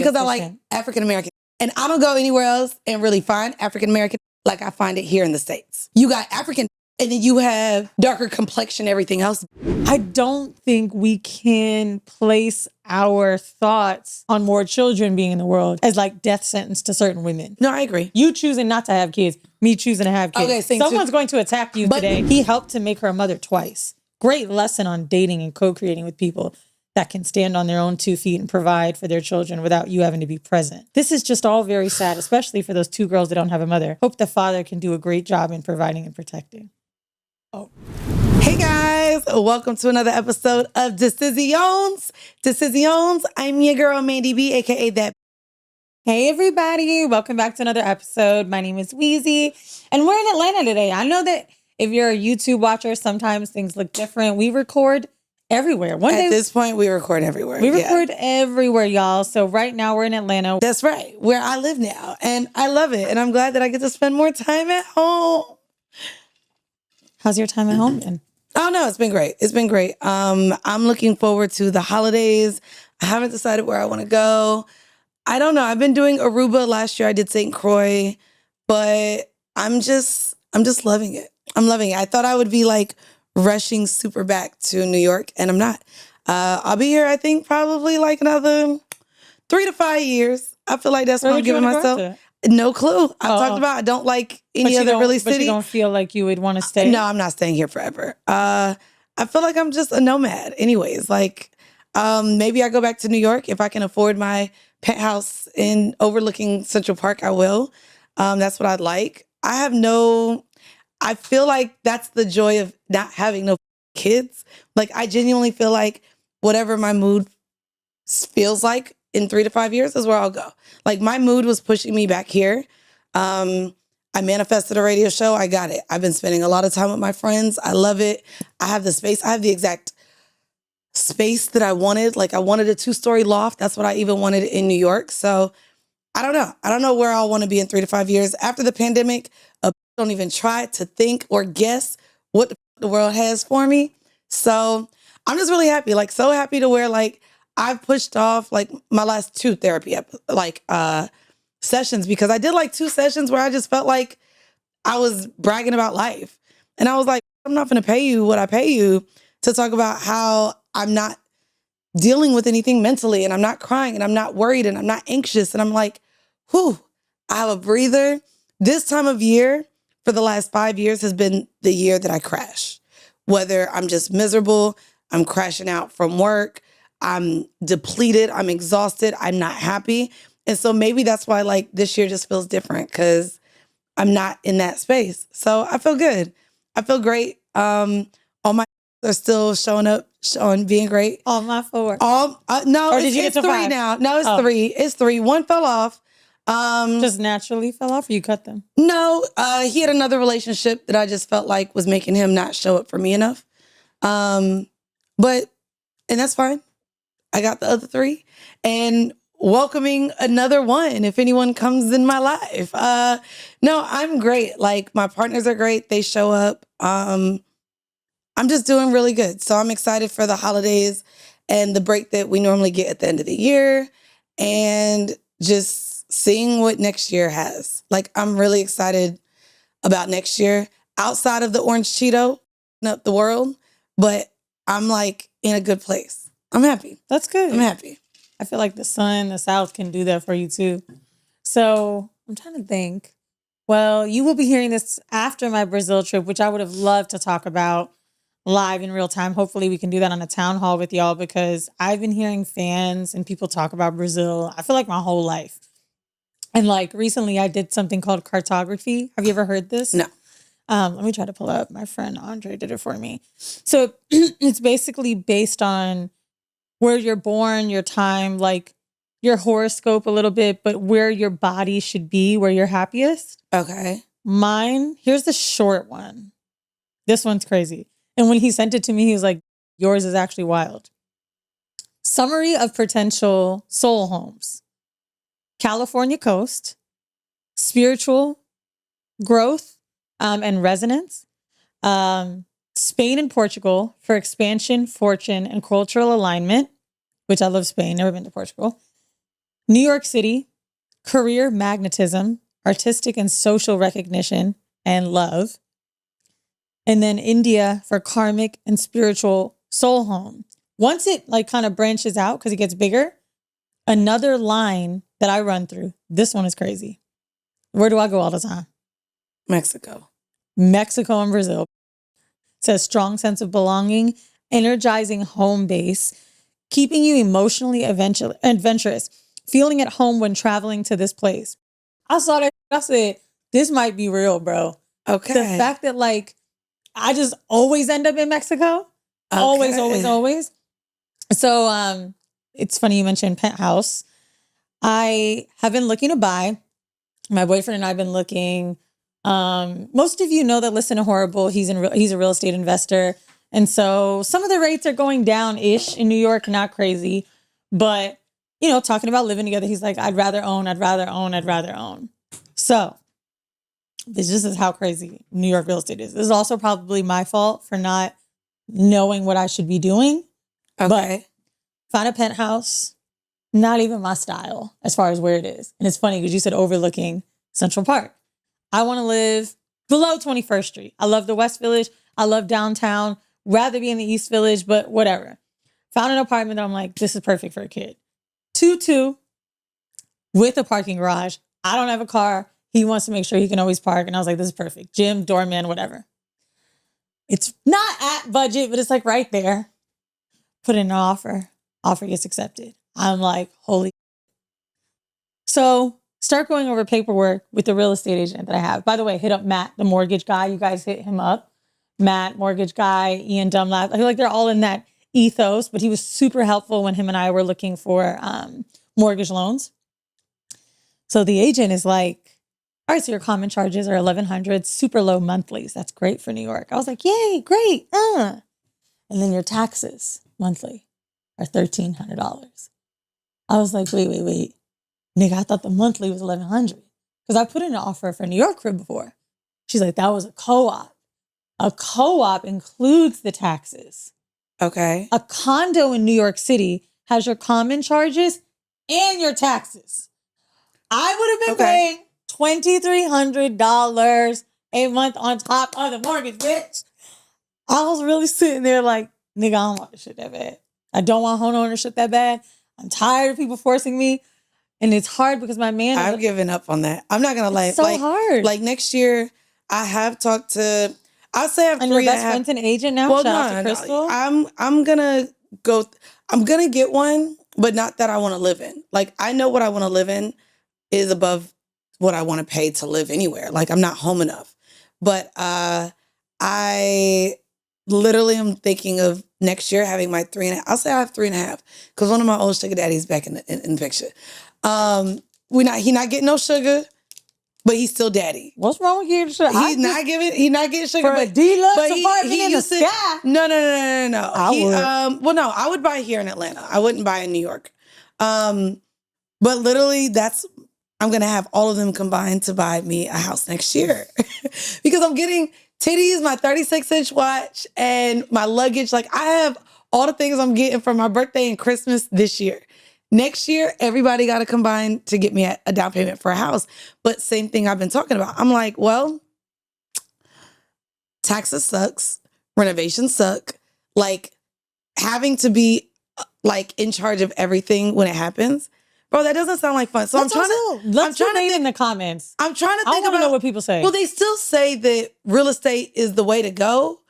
because I like African American. And I don't go anywhere else and really find African American like I find it here in the States. You got African, and then you have darker complexion, everything else. I don't think we can place our thoughts on more children being in the world as like death sentence to certain women. No, I agree. You choosing not to have kids, me choosing to have kids. Okay, someone's going to attack you today. He helped to make her a mother twice. Great lesson on dating and co-creating with people that can stand on their own 2 feet and provide for their children without you having to be present. This is just all very sad, especially for those 2 girls that don't have a mother. Hope the father can do a great job in providing and protecting. Oh. Hey guys, welcome to another episode of Decisions. Decisions. I'm your girl, Mandii B, aka that. Hey everybody, welcome back to another episode. My name is Weezy, and we're in Atlanta today. I know that if you're a YouTube watcher, sometimes things look different. We record everywhere. At this point, we record everywhere. We record everywhere, y'all. So right now we're in Atlanta. That's right, where I live now. And I love it. And I'm glad that I get to spend more time at home. How's your time at home then? Oh no, it's been great. It's been great. I'm looking forward to the holidays. I haven't decided where I want to go. I don't know. I've been doing Aruba last year. I did St. Croix, but I'm just loving it. I'm loving it. I thought I would be like rushing super back to New York, and I'm not. I'll be here, I think, probably like another 3 to 5 years. I feel like that's what I'm giving myself. No clue. I've talked about I don't like any other really city. But you don't feel like you would want to stay? No, I'm not staying here forever. I feel like I'm just a nomad anyways. Like maybe I go back to New York. If I can afford my penthouse in overlooking Central Park, I will. That's what I'd like. I feel like that's the joy of not having no kids. Like I genuinely feel like whatever my mood feels like in 3 to 5 years is where I'll go. Like my mood was pushing me back here. I manifested a radio show. I got it. I've been spending a lot of time with my friends. I love it. I have the space. I have the exact space that I wanted. Like I wanted a 2-story loft. That's what I even wanted in New York. So I don't know. I don't know where I'll want to be in 3 to 5 years. After the pandemic, don't even try to think or guess what the world has for me. So I'm just really happy. Like so happy to where like I've pushed off like my last 2 therapy sessions because I did like 2 sessions where I just felt like I was bragging about life. And I was like, I'm not going to pay you what I pay you to talk about how I'm not dealing with anything mentally and I'm not crying and I'm not worried and I'm not anxious. And I'm like, whew, I have a breather. This time of year for the last 5 years has been the year that I crash. Whether I'm just miserable, I'm crashing out from work, I'm depleted, I'm exhausted, I'm not happy. And so maybe that's why like this year just feels different because I'm not in that space. So I feel good. I feel great. All my are still showing up, being great. All my 4. No, or did you get to 3 5? now. No, it's 3. It's 3. 1 fell off. Just naturally fell off or you cut them? No, he had another relationship that I just felt like was making him not show up for me enough. And that's fine. I got the other 3 and welcoming another one if anyone comes in my life. No, I'm great. Like my partners are great. They show up. I'm just doing really good. So I'm excited for the holidays and the break that we normally get at the end of the year and just seeing what next year has. Like, I'm really excited about next year outside of the orange Cheeto, up the world, but I'm like in a good place. I'm happy. That's good. I'm happy. I feel like the sun, the South can do that for you too. So I'm trying to think. Well, you will be hearing this after my Brazil trip, which I would have loved to talk about live in real time. Hopefully we can do that on a town hall with y'all because I've been hearing fans and people talk about Brazil. I feel like my whole life. And like recently I did something called cartography. Have you ever heard this? No. Let me try to pull up. My friend Andre did it for me. So it's basically based on where you're born, your time, like your horoscope a little bit, but where your body should be, where you're happiest. Okay. Mine, here's the short one. This one's crazy. And when he sent it to me, he was like, yours is actually wild. Summary of potential soul homes. California coast, spiritual growth and resonance, Spain and Portugal for expansion, fortune, and cultural alignment, which I love Spain, never been to Portugal. New York City, career magnetism, artistic and social recognition, and love. And then India for karmic and spiritual soul home. Once it like kind of branches out because it gets bigger, another line that I run through, this one is crazy. Where do I go all the time? Mexico. Mexico and Brazil. It says strong sense of belonging, energizing home base, keeping you emotionally adventurous, feeling at home when traveling to this place. I saw that. I said, this might be real, bro. Okay. The fact that like, I just always end up in Mexico. Okay. Always. So it's funny you mentioned penthouse. I have been looking to buy. My boyfriend and I have been looking. Most of you know that listen to Horrible. He's a real estate investor. And so some of the rates are going down-ish in New York, not crazy. But, you know, talking about living together, he's like, I'd rather own. So this is how crazy New York real estate is. This is also probably my fault for not knowing what I should be doing. Okay. But found a penthouse, not even my style as far as where it is. And it's funny because you said overlooking Central Park. I want to live below 21st Street. I love the West Village. I love downtown. Rather be in the East Village, but whatever. Found an apartment that I'm like, this is perfect for a kid. 2-2 with a parking garage. I don't have a car. He wants to make sure he can always park. And I was like, this is perfect. Gym, doorman, whatever. It's not at budget, but it's like right there. Put in an offer. Offer gets accepted. I'm like, holy. So start going over paperwork with the real estate agent that I have. By the way, hit up Matt, the mortgage guy. You guys hit him up. Matt, mortgage guy, Ian Dunlap. I feel like they're all in that ethos, but he was super helpful when him and I were looking for mortgage loans. So the agent is like, all right, so your common charges are $1,100, super low monthlies. That's great for New York. I was like, yay, great. And then your taxes monthly are $1,300. I was like, wait. Nigga, I thought the monthly was $1,100 because I put in an offer for a New York crib before. She's like, that was a co-op. A co-op includes the taxes. Okay. A condo in New York City has your common charges and your taxes. I would have been paying $2,300 a month on top of the mortgage, bitch. I was really sitting there like, nigga, I don't want this shit that bad. I don't want home ownership that bad. I'm tired of people forcing me. And it's hard because my man... I've given up on that. I'm not going to lie. It's so hard. Like next year, I have talked to... I'll say I have and 3.5... your best friend's an agent now? Well, Shout out to Crystal. I'm going to go... I'm going to get one, but not that I want to live in. Like, I know what I want to live in is above what I want to pay to live anywhere. Like, I'm not home enough. But I literally am thinking of next year having my 3.5... I'll say I have 3.5 because one of my old sugar daddies back in the picture. He not getting no sugar, but he's still daddy. What's wrong with getting sugar? He's not getting sugar. For a deluxe apartment in the sky? No. I I would buy here in Atlanta. I wouldn't buy in New York. But literally I'm going to have all of them combined to buy me a house next year because I'm getting titties, my 36-inch watch, and my luggage. Like I have all the things I'm getting for my birthday and Christmas this year. Next year, everybody got to combine to get me a down payment for a house. But same thing I've been talking about. I'm like, well, taxes sucks. Renovations suck. Like having to be like in charge of everything when it happens. Bro, that doesn't sound like fun. So let's think in the comments. I'm trying to think about know what people say. Well, they still say that real estate is the way to go.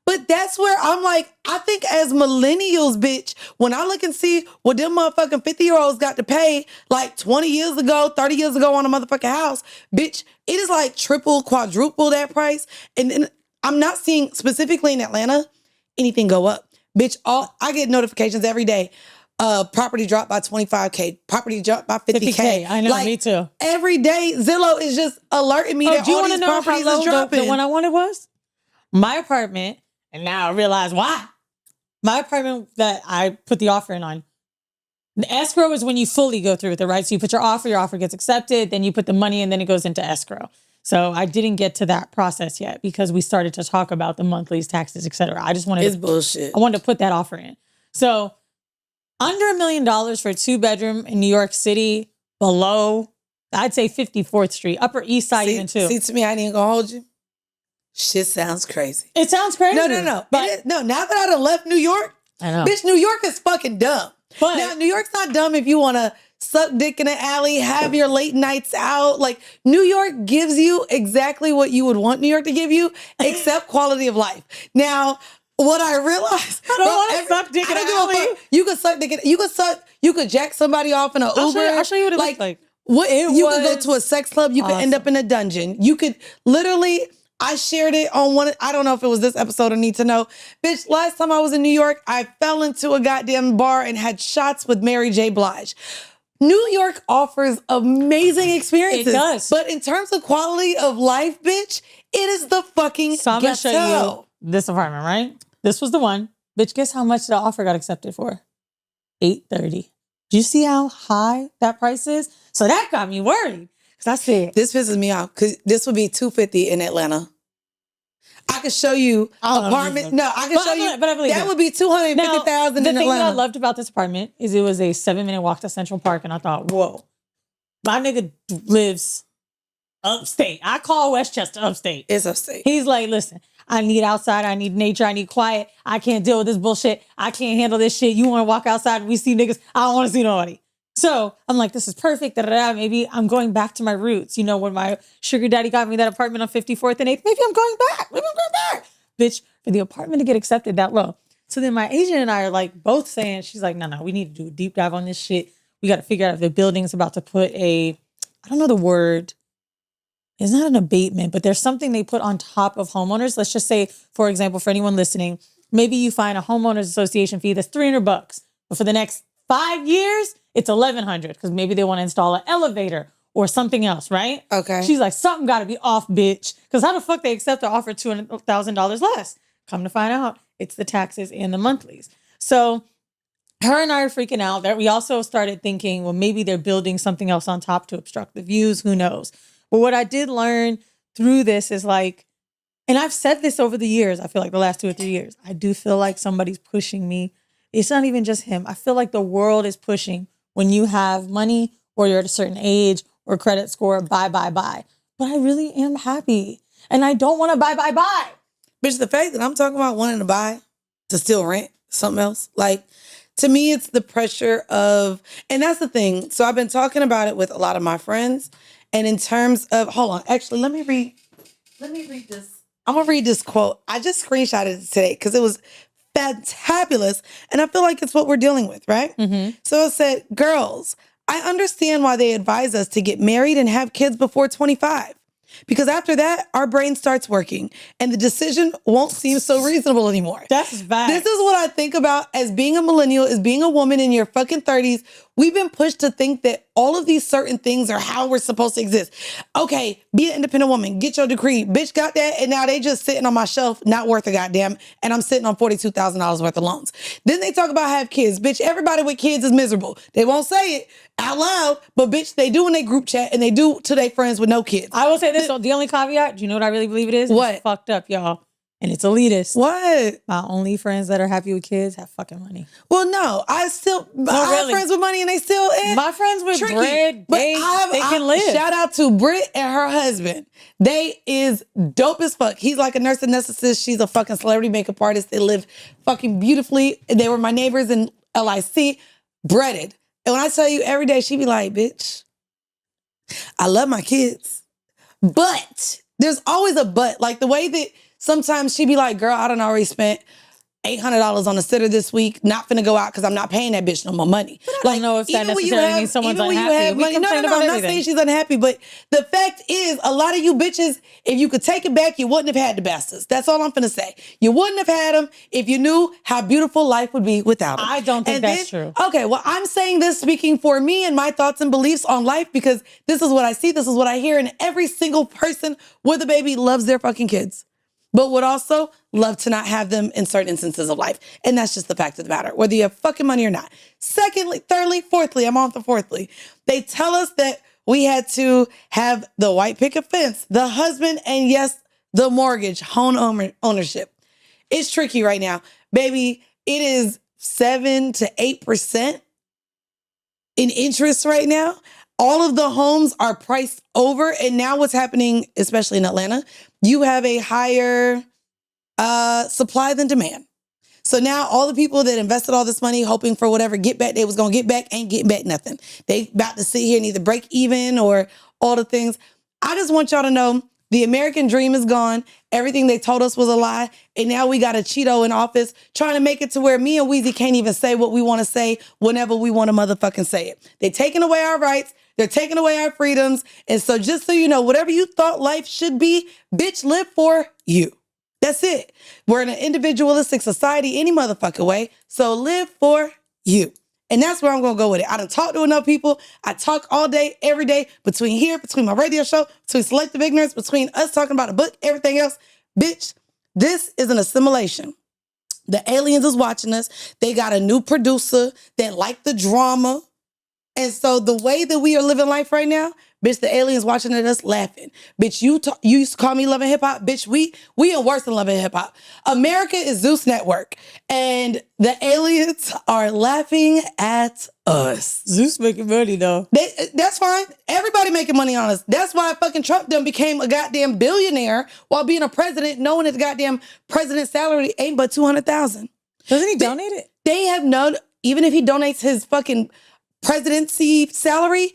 But that's where I'm like, I think as millennials, bitch, when I look and see what them motherfucking 50-year-olds got to pay like 20 years ago, 30 years ago on a motherfucking house, bitch, it is like triple, quadruple that price. And then I'm not seeing specifically in Atlanta anything go up. Bitch, I get notifications every day. Property dropped by $25K. Property dropped by $50K. I know, like, me too. Every day, Zillow is just alerting me that all these properties is dropping. The one I wanted was my apartment. And now I realize why. My apartment that I put the offer in on, the escrow is when you fully go through with it, right? So you put your offer gets accepted, then you put the money and then it goes into escrow. So I didn't get to that process yet because we started to talk about the monthlies, taxes, et cetera. I just wanted it's bullshit. I wanted to put that offer in. So under $1 million for a 2-bedroom in New York City, below, I'd say 54th Street, Upper East Side even too. See, to me, I ain't even gonna hold you. Shit sounds crazy. It sounds crazy. No. But no, now that I done left New York, I know. bitch, New York is fucking dumb. But now, New York's not dumb if you want to suck dick in the alley, have your late nights out. Like, New York gives you exactly what you would want New York to give you, except quality of life. Now, what I realized, I don't want to suck dick in the alley. You could suck dick in, you could jack somebody off in an Uber. I'll show you what it looks like. You could go to a sex club. You could end up in a dungeon. You could literally... I shared it on one, I don't know if it was this episode or Need to Know. Bitch, last time I was in New York, I fell into a goddamn bar and had shots with Mary J. Blige. New York offers amazing experiences. It does. But in terms of quality of life, bitch, it is the fucking So I'm going to show you this apartment, right? This was the one. Bitch, guess how much the offer got accepted for? $830. Do you see how high that price is? So that got me worried. Because I said... This pisses me off because this would be $250 in Atlanta. I could show you apartment. No, I can show you. But I believe that would be $250,000 in Atlanta. The thing that I loved about this apartment is it was a 7-minute walk to Central Park, and I thought, whoa, my nigga lives upstate. I call Westchester upstate. It's upstate. He's like, listen, I need outside. I need nature. I need quiet. I can't deal with this bullshit. I can't handle this shit. You want to walk outside and we see niggas? I don't want to see nobody. So I'm like, this is perfect. Maybe I'm going back to my roots. You know, when my sugar daddy got me that apartment on 54th and 8th, maybe I'm going back. Bitch, for the apartment to get accepted that low. So then my agent and I are like both saying, she's like, no, we need to do a deep dive on this shit. We got to figure out if the building's about to put I don't know the word. It's not an abatement, but there's something they put on top of homeowners. Let's just say, for example, for anyone listening, maybe you find a homeowners association fee that's $300, but for the next 5 years, it's $1,100 because maybe they want to install an elevator or something else, right? Okay. She's like, something got to be off, bitch. Because how the fuck they accept the offer $200,000 less? Come to find out, it's the taxes and the monthlies. So her and I are freaking out. That we also started thinking, well, maybe they're building something else on top to obstruct the views. Who knows? But what I did learn through this is like, and I've said this over the years, I feel like the last 2 or 3 years, I do feel like somebody's pushing me. It's not even just him. I feel like the world is pushing when you have money or you're at a certain age or credit score, buy. But I really am happy. And I don't want to buy. Bitch, the fact that I'm talking about wanting to buy to still rent something else, like, to me, it's the pressure of, and that's the thing. So I've been talking about it with a lot of my friends. And in terms of, hold on, actually, let me read this. I'm going to read this quote. I just screenshotted it today because it was fantabulous. And I feel like it's what we're dealing with, right? Mm-hmm. So it said, girls, I understand why they advise us to get married and have kids before 25. Because after that, our brain starts working and the decision won't seem so reasonable anymore. That's bad. This is what I think about as being a millennial, as being a woman in your fucking 30s. We've been pushed to think that all of these certain things are how we're supposed to exist. Okay, be an independent woman. Get your degree. Bitch got that, and now they just sitting on my shelf, not worth a goddamn, and I'm sitting on $42,000 worth of loans. Then they talk about have kids. Bitch, everybody with kids is miserable. They won't say it out loud, but bitch, they do in their group chat, and they do to their friends with no kids. I will say this, the only caveat, do you know what I really believe it is? What? It's fucked up, y'all. And it's elitist. What? My only friends that are happy with kids have fucking money. Well, no, I have friends with money and they still my friends with tricky. bread, But they can live. Shout out to Britt and her husband. They is dope as fuck. He's like a nurse anesthetist. She's a fucking celebrity makeup artist. They live fucking beautifully. They were my neighbors in LIC. Breaded. And when I tell you every day, she be like, bitch, I love my kids. But there's always a but. Like the way that sometimes she be like, girl, I done already spent $800 on a sitter this week. Not finna go out because I'm not paying that bitch no more money. I don't know if that necessarily means someone's unhappy. No, I'm not saying she's unhappy, but the fact is, a lot of you bitches, if you could take it back, you wouldn't have had the bastards. That's all I'm finna say. You wouldn't have had them if you knew how beautiful life would be without them. I don't think that's true. Okay, well, I'm saying this speaking for me and my thoughts and beliefs on life because this is what I see, this is what I hear, and every single person with a baby loves their fucking kids, but would also love to not have them in certain instances of life. And that's just the fact of the matter, whether you have fucking money or not. Secondly, thirdly, fourthly, I'm on for fourthly. They tell us that we had to have the white picket fence, the husband, and yes, the mortgage, home ownership. It's tricky right now. Baby, it is 7 to 8% in interest right now. All of the homes are priced over. And now what's happening, especially in Atlanta, you have a higher supply than demand. So now all the people that invested all this money hoping for whatever get back they was going to get back ain't getting back nothing. They about to sit here and either break even or all the things. I just want y'all to know the American dream is gone. Everything they told us was a lie. And now we got a Cheeto in office trying to make it to where me and Weezy can't even say what we want to say whenever we want to motherfucking say it. They're taking away our rights. They're taking away our freedoms. And so just so you know, whatever you thought life should be, bitch, live for you. That's it. We're in an individualistic society any motherfucking way. So live for you. And that's where I'm going to go with it. I done talked to enough people. I talk all day, every day, between here, between my radio show, between Selective Ignorance, between us talking about a book, everything else. Bitch, this is an assimilation. The aliens is watching us. They got a new producer that like the drama. And so the way that we are living life right now, bitch, the aliens watching at us laughing. Bitch, you used to call me Love and Hip Hop. Bitch, we are worse than Love and Hip Hop. America is Zeus Network. And the aliens are laughing at us. Zeus making money though. That's fine. Everybody making money on us. That's why fucking Trump done became a goddamn billionaire while being a president, knowing his goddamn president's salary ain't but $200,000. Doesn't he donate it? They have known, even if he donates his fucking presidency salary,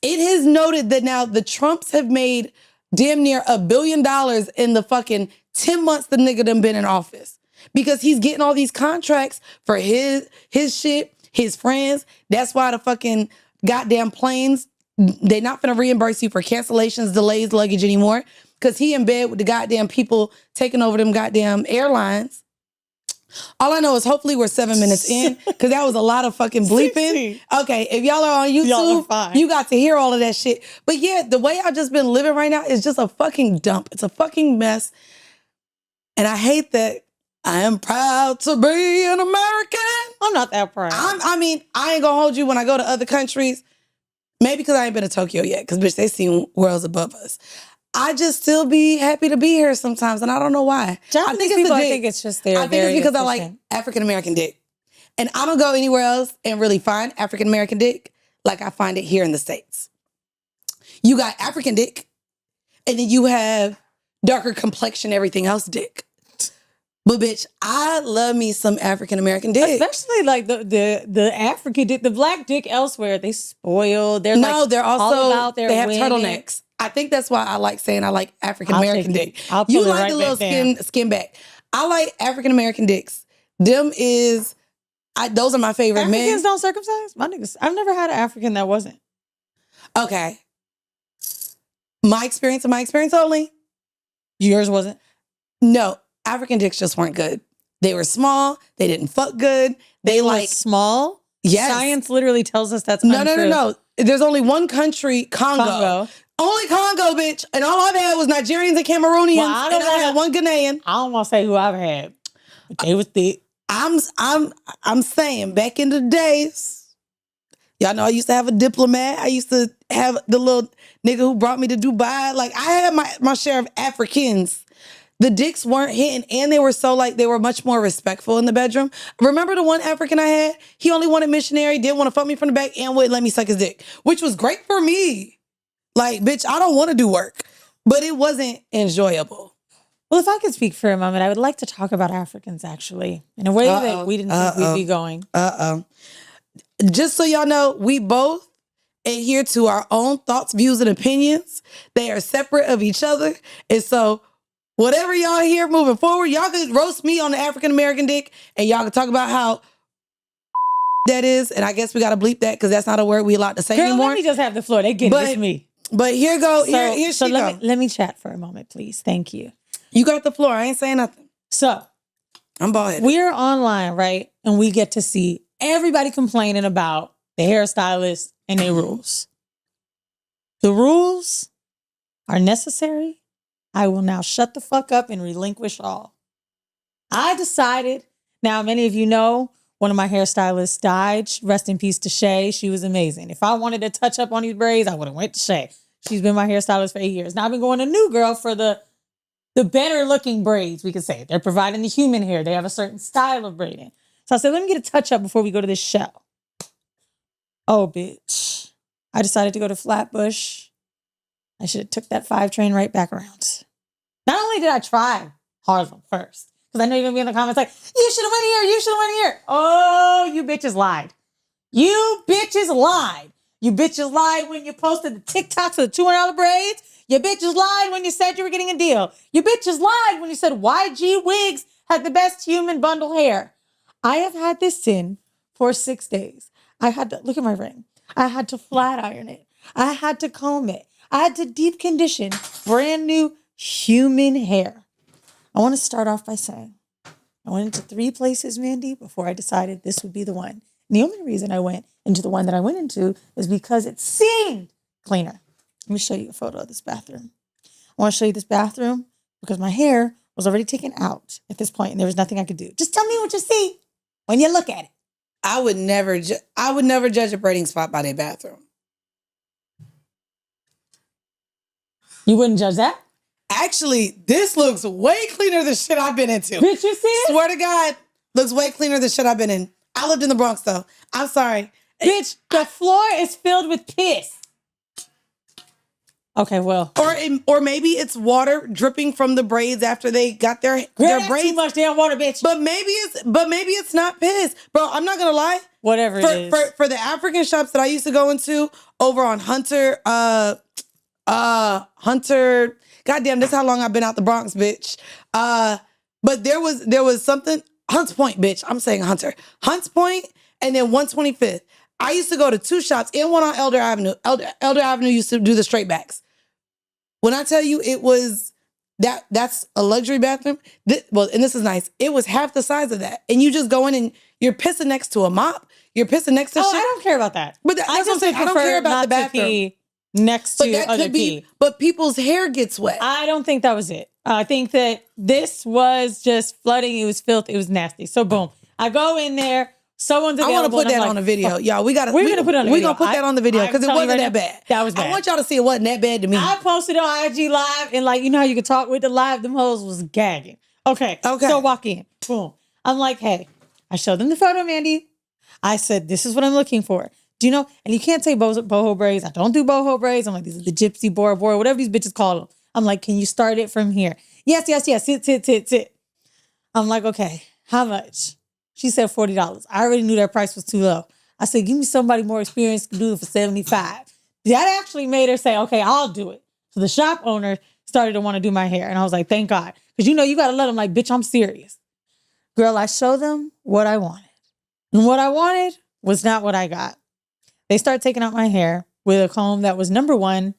it is noted that now the Trumps have made damn near $1 billion in the fucking 10 months the nigga done been in office. Because he's getting all these contracts for his shit, his friends. That's why the fucking goddamn planes, they not finna reimburse you for cancellations, delays, luggage anymore. Because he in bed with the goddamn people taking over them goddamn airlines. All I know is hopefully we're 7 minutes in, because that was a lot of fucking bleeping. 60. Okay, if y'all are on YouTube, you got to hear all of that shit. But yeah, the way I've just been living right now is just a fucking dump. It's a fucking mess. And I hate that I am proud to be an American. I'm not that proud. I mean, I ain't gonna hold you when I go to other countries. Maybe because I ain't been to Tokyo yet, because bitch, they seen worlds above us. I just still be happy to be here sometimes, and I don't know why. I think it's just there. I think it's because I like African-American dick. And I don't go anywhere else and really find African-American dick like I find it here in the States. You got African dick, and then you have darker complexion, everything else dick. But bitch, I love me some African-American dick. Especially like the African dick, the black dick elsewhere, they spoiled. They're they're also, all about their they have women. Turtlenecks. I think that's why I like saying I like African-American dick. I'll You pull it like right the little back skin back. I like African-American dicks. Those are my favorite men. Africans don't circumcise? My niggas. I've never had an African that wasn't. Okay. My experience and my experience only. Yours wasn't? No. African dicks just weren't good. They were small. They didn't fuck good. They were small? Yes. Science literally tells us that's untrue. No. There's only one country, Congo. Only Congo, bitch. And all I've had was Nigerians and Cameroonians. I had one Ghanaian. I don't want to say who I've had. But they was thick. I'm saying back in the days, y'all know I used to have a diplomat. I used to have the little nigga who brought me to Dubai. Like I had my share of Africans. The dicks weren't hitting, and they were much more respectful in the bedroom. Remember the one African I had? He only wanted missionary, didn't want to fuck me from the back, and wouldn't let me suck his dick, which was great for me. Like, bitch, I don't want to do work, but it wasn't enjoyable. Well, if I could speak for a moment, I would like to talk about Africans, actually, in a way that we didn't think we'd be going. Just so y'all know, we both adhere to our own thoughts, views, and opinions. They are separate of each other, and so whatever y'all hear moving forward, y'all could roast me on the African-American dick, and y'all could talk about how that is, and I guess we got to bleep that because that's not a word we allowed to say anymore. Let me just have the floor. They get it, me. But here go. So let me chat for a moment, please. Thank you. You got the floor. I ain't saying nothing. So I'm bald-headed. We're online, right? And we get to see everybody complaining about the hairstylist and their rules. The rules are necessary. I will now shut the fuck up and relinquish all. I decided, now many of you know, one of my hairstylists died. Rest in peace to Shay. She was amazing. If I wanted to touch up on these braids, I would have went to Shay. She's been my hairstylist for 8 years. Now I've been going to New Girl for the better looking braids, we could say. They're providing the human hair. They have a certain style of braiding. So I said, let me get a touch up before we go to this show. Oh, bitch. I decided to go to Flatbush. I should have took that 5 train right back around. Not only did I try Harlem first, because I know you're going to be in the comments like, you should have went here, you should have went here. Oh, you bitches lied. You bitches lied. You bitches lied when you posted the TikToks of the $200 braids. You bitches lied when you said you were getting a deal. You bitches lied when you said YG Wigs had the best human bundle hair. I have had this in for 6 days. I had to, look at my ring. I had to flat iron it. I had to comb it. I had to deep condition brand new human hair. I want to start off by saying, I went into 3 places, Mandii, before I decided this would be the one. And the only reason I went into the one that I went into is because it seemed cleaner. Let me show you a photo of this bathroom. I want to show you this bathroom because my hair was already taken out at this point and there was nothing I could do. Just tell me what you see when you look at it. I would never judge a braiding spot by their bathroom. You wouldn't judge that? Actually, this looks way cleaner than shit I've been into. Bitch, you see it? Swear to God, looks way cleaner than shit I've been in. I lived in the Bronx, though. I'm sorry. Bitch, the floor is filled with piss. Okay, well. Or maybe it's water dripping from the braids after they got their braids. Too much damn water, bitch. But maybe it's not piss. Bro, I'm not gonna lie. Whatever it is. For the African shops that I used to go into over on Hunter, goddamn, this is how long I've been out the Bronx, bitch. But there was something, Hunts Point, bitch. I'm saying Hunter. Hunts Point and then 125th. I used to go to 2 shops and one on Elder Avenue. Elder Avenue used to do the straight backs. When I tell you it was that's a luxury bathroom. And this is nice. It was half the size of that. And you just go in and you're pissing next to a mop. You're pissing next to shit. I don't care about that. But that's what I'm saying. I don't care about the bathroom. Pee next to other pee. But people's hair gets wet. I don't think that was it. I think that this was just flooding. It was filth. It was nasty. So boom. I go in there. Someone's available. I want to put that on a video. Y'all, we're going to put it on the video. We're going to put that on the video because it wasn't that bad. That was bad. I want y'all to see it wasn't that bad to me. I posted on IG Live and you know how you can talk with the live, them hoes was gagging. Okay. So walk in. Boom. I'm like, hey, I showed them the photo, Mandii. I said, this is what I'm looking for. Do you know? And you can't say boho braids. I don't do boho braids. I'm like, these are the gypsy, Bora Bora, whatever these bitches call them. I'm like, can you start it from here? Yes. Sit. I'm like, okay, how much? She said $40. I already knew that price was too low. I said, give me somebody more experienced to do it for $75. That actually made her say, okay, I'll do it. So the shop owner started to want to do my hair. And I was like, thank God. Because you know, you got to let them like, bitch, I'm serious. Girl, I showed them what I wanted. And what I wanted was not what I got. They started taking out my hair with a comb that was, number one,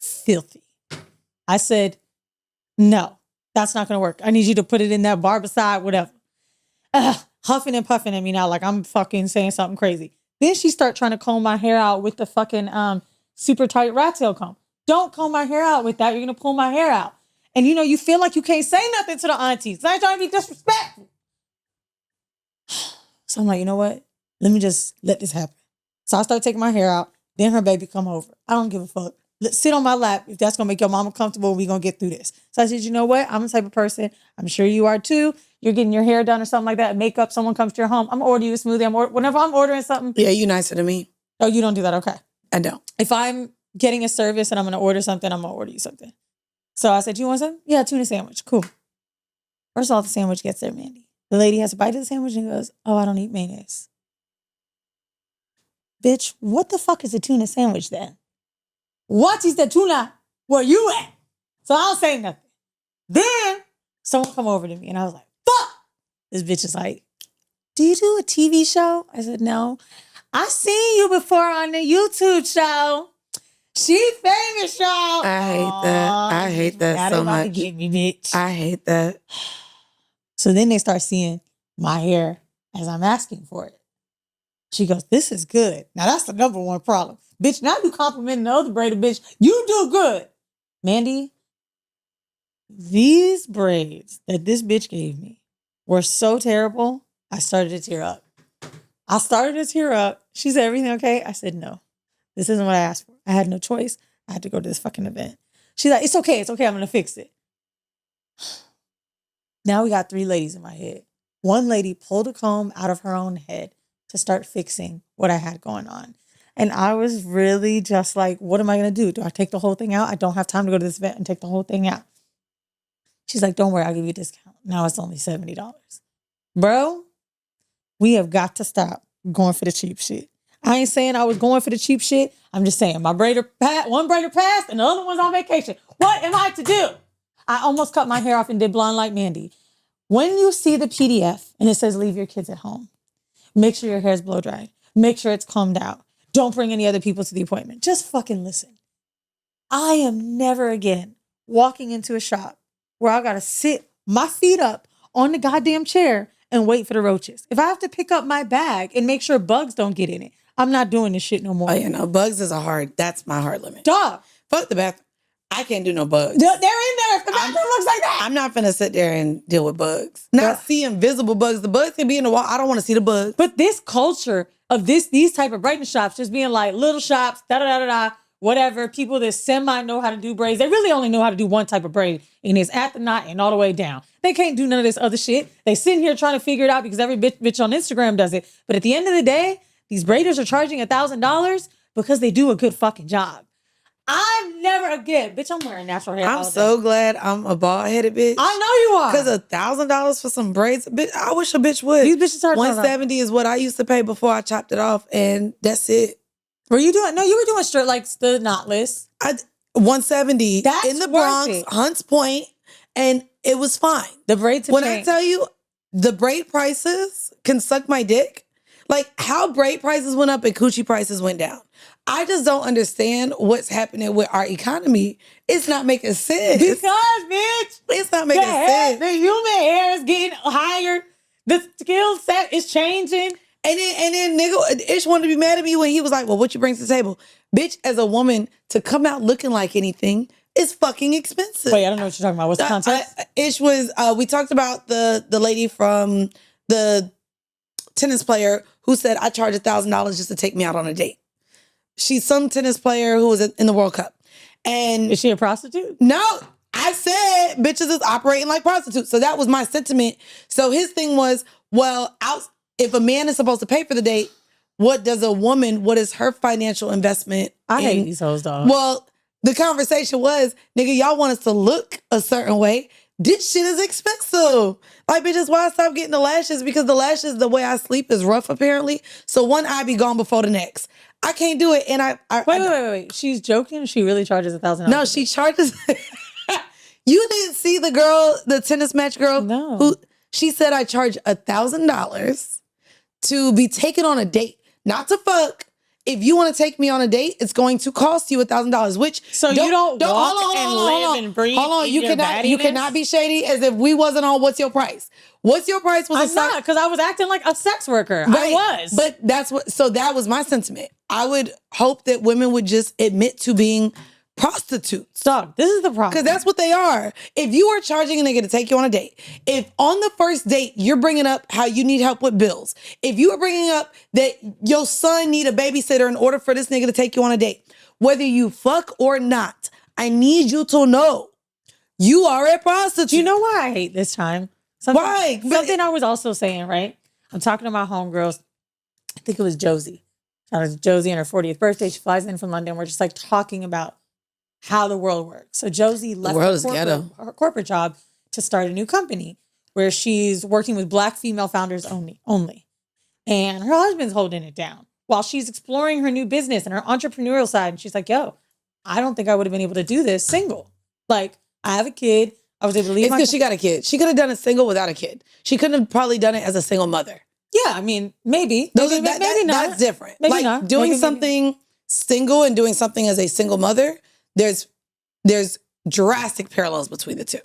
filthy. I said, no, that's not going to work. I need you to put it in that barbicide, whatever. Huffing and puffing at me now like I'm fucking saying something crazy. Then she started trying to comb my hair out with the fucking super tight rat tail comb. Don't comb my hair out with that. You're going to pull my hair out. And you know, you feel like you can't say nothing to the aunties. I ain't trying to be disrespectful. So I'm like, you know what? Let me just let this happen. So I start taking my hair out. Then her baby come over. I don't give a fuck. Sit on my lap. If that's going to make your mama comfortable, we going to get through this. So I said, you know what? I'm the type of person, I'm sure you are too. You're getting your hair done or something like that, makeup, someone comes to your home. I'm going to order you a smoothie. Whenever I'm ordering something. Yeah, you nicer than me. Oh, you don't do that? Okay. I don't. If I'm getting a service and I'm going to order something, I'm going to order you something. So I said, you want something? Yeah, tuna sandwich. Cool. First of all, the sandwich gets there, Mandii. The lady has a bite of the sandwich and goes, oh, I don't eat mayonnaise. Bitch, what the fuck is a tuna sandwich then? What is the tuna? Where you at? So I don't say nothing. Then someone come over to me and I was like, fuck! This bitch is like, do you do a TV show? I said, no. I seen you before on the YouTube show. She famous, y'all. I hate that so much. Get me, bitch. I hate that. So then they start seeing my hair as I'm asking for it. She goes, this is good. Now that's the number one problem. Bitch, now you complimenting the other braider, bitch. You do good. Mandii, these braids that this bitch gave me were so terrible, I started to tear up. She said, everything okay? I said, no. This isn't what I asked for. I had no choice. I had to go to this fucking event. She's like, it's okay. I'm going to fix it. Now we got 3 ladies in my head. one lady pulled a comb out of her own head to start fixing what I had going on. And I was really just like, what am I going to do? Do I take the whole thing out? I don't have time to go to this event and take the whole thing out. She's like, don't worry, I'll give you a discount. Now it's only $70. Bro, we have got to stop going for the cheap shit. I ain't saying I was going for the cheap shit. I'm just saying one braider passed and the other one's on vacation. What am I to do? I almost cut my hair off and did blonde like Mandii. When you see the PDF and it says leave your kids at home, make sure your hair's blow dried. Make sure it's combed out. Don't bring any other people to the appointment. Just fucking listen. I am never again walking into a shop where I gotta sit my feet up on the goddamn chair and wait for the roaches. If I have to pick up my bag and make sure bugs don't get in it, I'm not doing this shit no more. Oh, yeah, no, bugs is that's my hard limit. Dog. Fuck the bathroom. I can't do no bugs. They're in there if the bathroom looks like that. I'm not finna sit there and deal with bugs. Not see invisible bugs. The bugs can be in the wall. I don't want to see the bugs. But this culture of these type of braiding shops just being like little shops, da-da-da-da-da, whatever, people that semi know how to do braids, they really only know how to do one type of braid, and it's at the knot and all the way down. They can't do none of this other shit. They sitting here trying to figure it out because every bitch on Instagram does it. But at the end of the day, these braiders are charging $1,000 because they do a good fucking job. I'm never again, bitch, I'm wearing natural hair. I'm so glad I'm a bald-headed bitch. I know you are. Because $1,000 for some braids, bitch, I wish a bitch would. These bitches charge $170 is what I used to pay before I chopped it off, and that's it. Were you doing? No, you were doing straight like the knotless. $170 That's in the Bronx, Hunts Point, and it was fine. The braids. When I tell you, the braid prices can suck my dick. Like how braid prices went up and coochie prices went down. I just don't understand what's happening with our economy. It's not making sense. Because, bitch, it's not making sense. The human hair is getting higher. The skill set is changing. And then nigga Ish wanted to be mad at me when he was like, well, what you bring to the table? Bitch, as a woman, to come out looking like anything is fucking expensive. Wait, I don't know what you're talking about. What's the context? Ish was, we talked about the lady from the tennis player who said, I charge $1,000 just to take me out on a date. She's some tennis player who was in the World Cup. And is she a prostitute? No, I said bitches is operating like prostitutes. So that was my sentiment. So his thing was, well, if a man is supposed to pay for the date, what is her financial investment? I hate these hoes, dog. Well, the conversation was, nigga, y'all want us to look a certain way. This shit is expensive. Like, bitches, why I stop getting the lashes? Because the lashes, the way I sleep is rough, apparently. So one eye be gone before the next. I can't do it. And Wait. She's joking? She really charges $1,000? No, she charges. You didn't see the girl, the tennis match girl? No. Who she said, I charge $1,000 to be taken on a date, not to fuck. If you want to take me on a date, it's going to cost you $1,000. Which so you don't walk and live and breathe. Hold on, you cannot be shady as if we wasn't on. What's your price? What's your price? I'm not, because I was acting like a sex worker. Right. I was, but that's what. So that was my sentiment. I would hope that women would just admit to being prostitutes. Dog, this is the problem. Because that's what they are. If you are charging a nigga to take you on a date, if on the first date you're bringing up how you need help with bills, if you are bringing up that your son need a babysitter in order for this nigga to take you on a date, whether you fuck or not, I need you to know you are a prostitute. Do you know why I hate this time? Why? Something I was also saying, right? I'm talking to my homegirls. I think it was Josie. Shout out to Josie on her 40th birthday. She flies in from London. We're just like talking about how the world works. So Josie left her corporate job to start a new company where she's working with Black female founders only. And her husband's holding it down while she's exploring her new business and her entrepreneurial side. And she's like, yo, I don't think I would have been able to do this single. Like, I have a kid. I was able to leave. It's because she got a kid. She could have done it single without a kid. She couldn't have probably done it as a single mother. Yeah, I mean, maybe. Maybe not. That's different. Maybe like not. Doing something single and doing something as a single mother, there's drastic parallels between the two.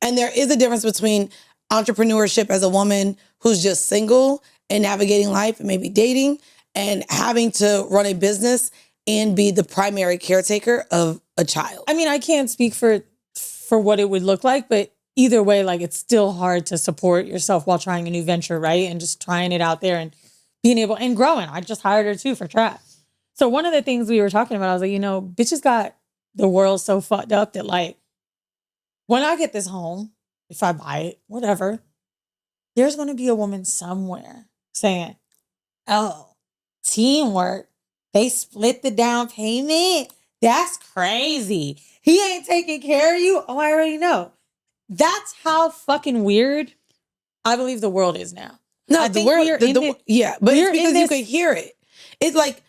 And there is a difference between entrepreneurship as a woman who's just single and navigating life and maybe dating, and having to run a business and be the primary caretaker of a child. I mean, I can't speak for what it would look like, but either way, like, it's still hard to support yourself while trying a new venture, right? And just trying it out there and being able and growing. I just hired her too for trap. So one of the things we were talking about, I was like, bitches got the world so fucked up that, like, when I get this home, if I buy it, whatever, there's going to be a woman somewhere saying, oh, teamwork. They split the down payment. That's crazy. He ain't taking care of you. Oh, I already know. That's how fucking weird I believe the world is now. No, I the think world, we are but it's because you could hear it. It's like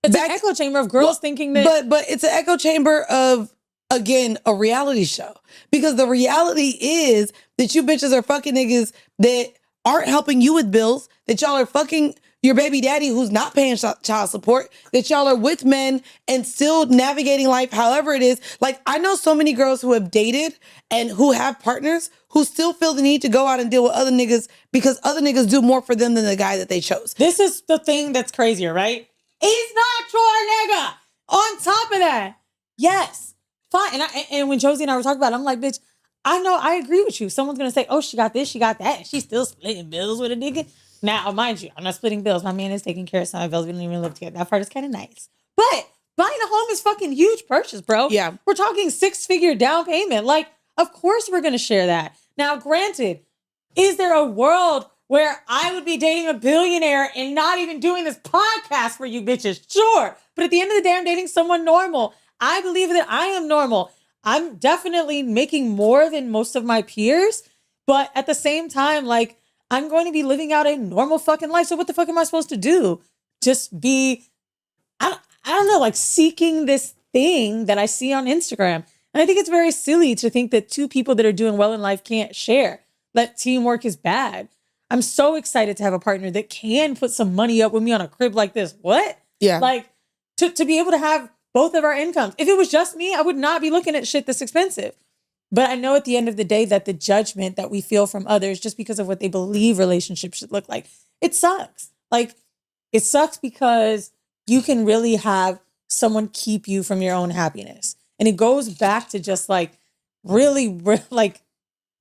it's an echo chamber of girls thinking that. But it's an echo chamber of, again, a reality show. Because the reality is that you bitches are fucking niggas that aren't helping you with bills, that y'all are fucking your baby daddy who's not paying child support, that y'all are with men and still navigating life however it is. Like, I know so many girls who have dated and who have partners who still feel the need to go out and deal with other niggas because other niggas do more for them than the guy that they chose. This is the thing that's crazier, right? He's not your nigga. On top of that, yes, fine. And when Josie and I were talking about it, I'm like, bitch, I know, I agree with you. Someone's going to say, oh, she got this, she got that. She's still splitting bills with a nigga. Now, mind you, I'm not splitting bills. My man is taking care of some of my bills. We don't even live together. That part is kind of nice. But buying a home is fucking huge purchase, bro. Yeah. We're talking 6-figure down payment. Like, of course we're going to share that. Now, granted, is there a world where I would be dating a billionaire and not even doing this podcast for you bitches? Sure. But at the end of the day, I'm dating someone normal. I believe that I am normal. I'm definitely making more than most of my peers. But at the same time, like, I'm going to be living out a normal fucking life. So what the fuck am I supposed to do? Just be, I don't know, like seeking this thing that I see on Instagram. And I think it's very silly to think that two people that are doing well in life can't share. That teamwork is bad. I'm so excited to have a partner that can put some money up with me on a crib like this. What? Yeah. Like to be able to have both of our incomes. If it was just me, I would not be looking at shit that's expensive. But I know at the end of the day that the judgment that we feel from others just because of what they believe relationships should look like, it sucks. Like, it sucks because you can really have someone keep you from your own happiness. And it goes back to just like really like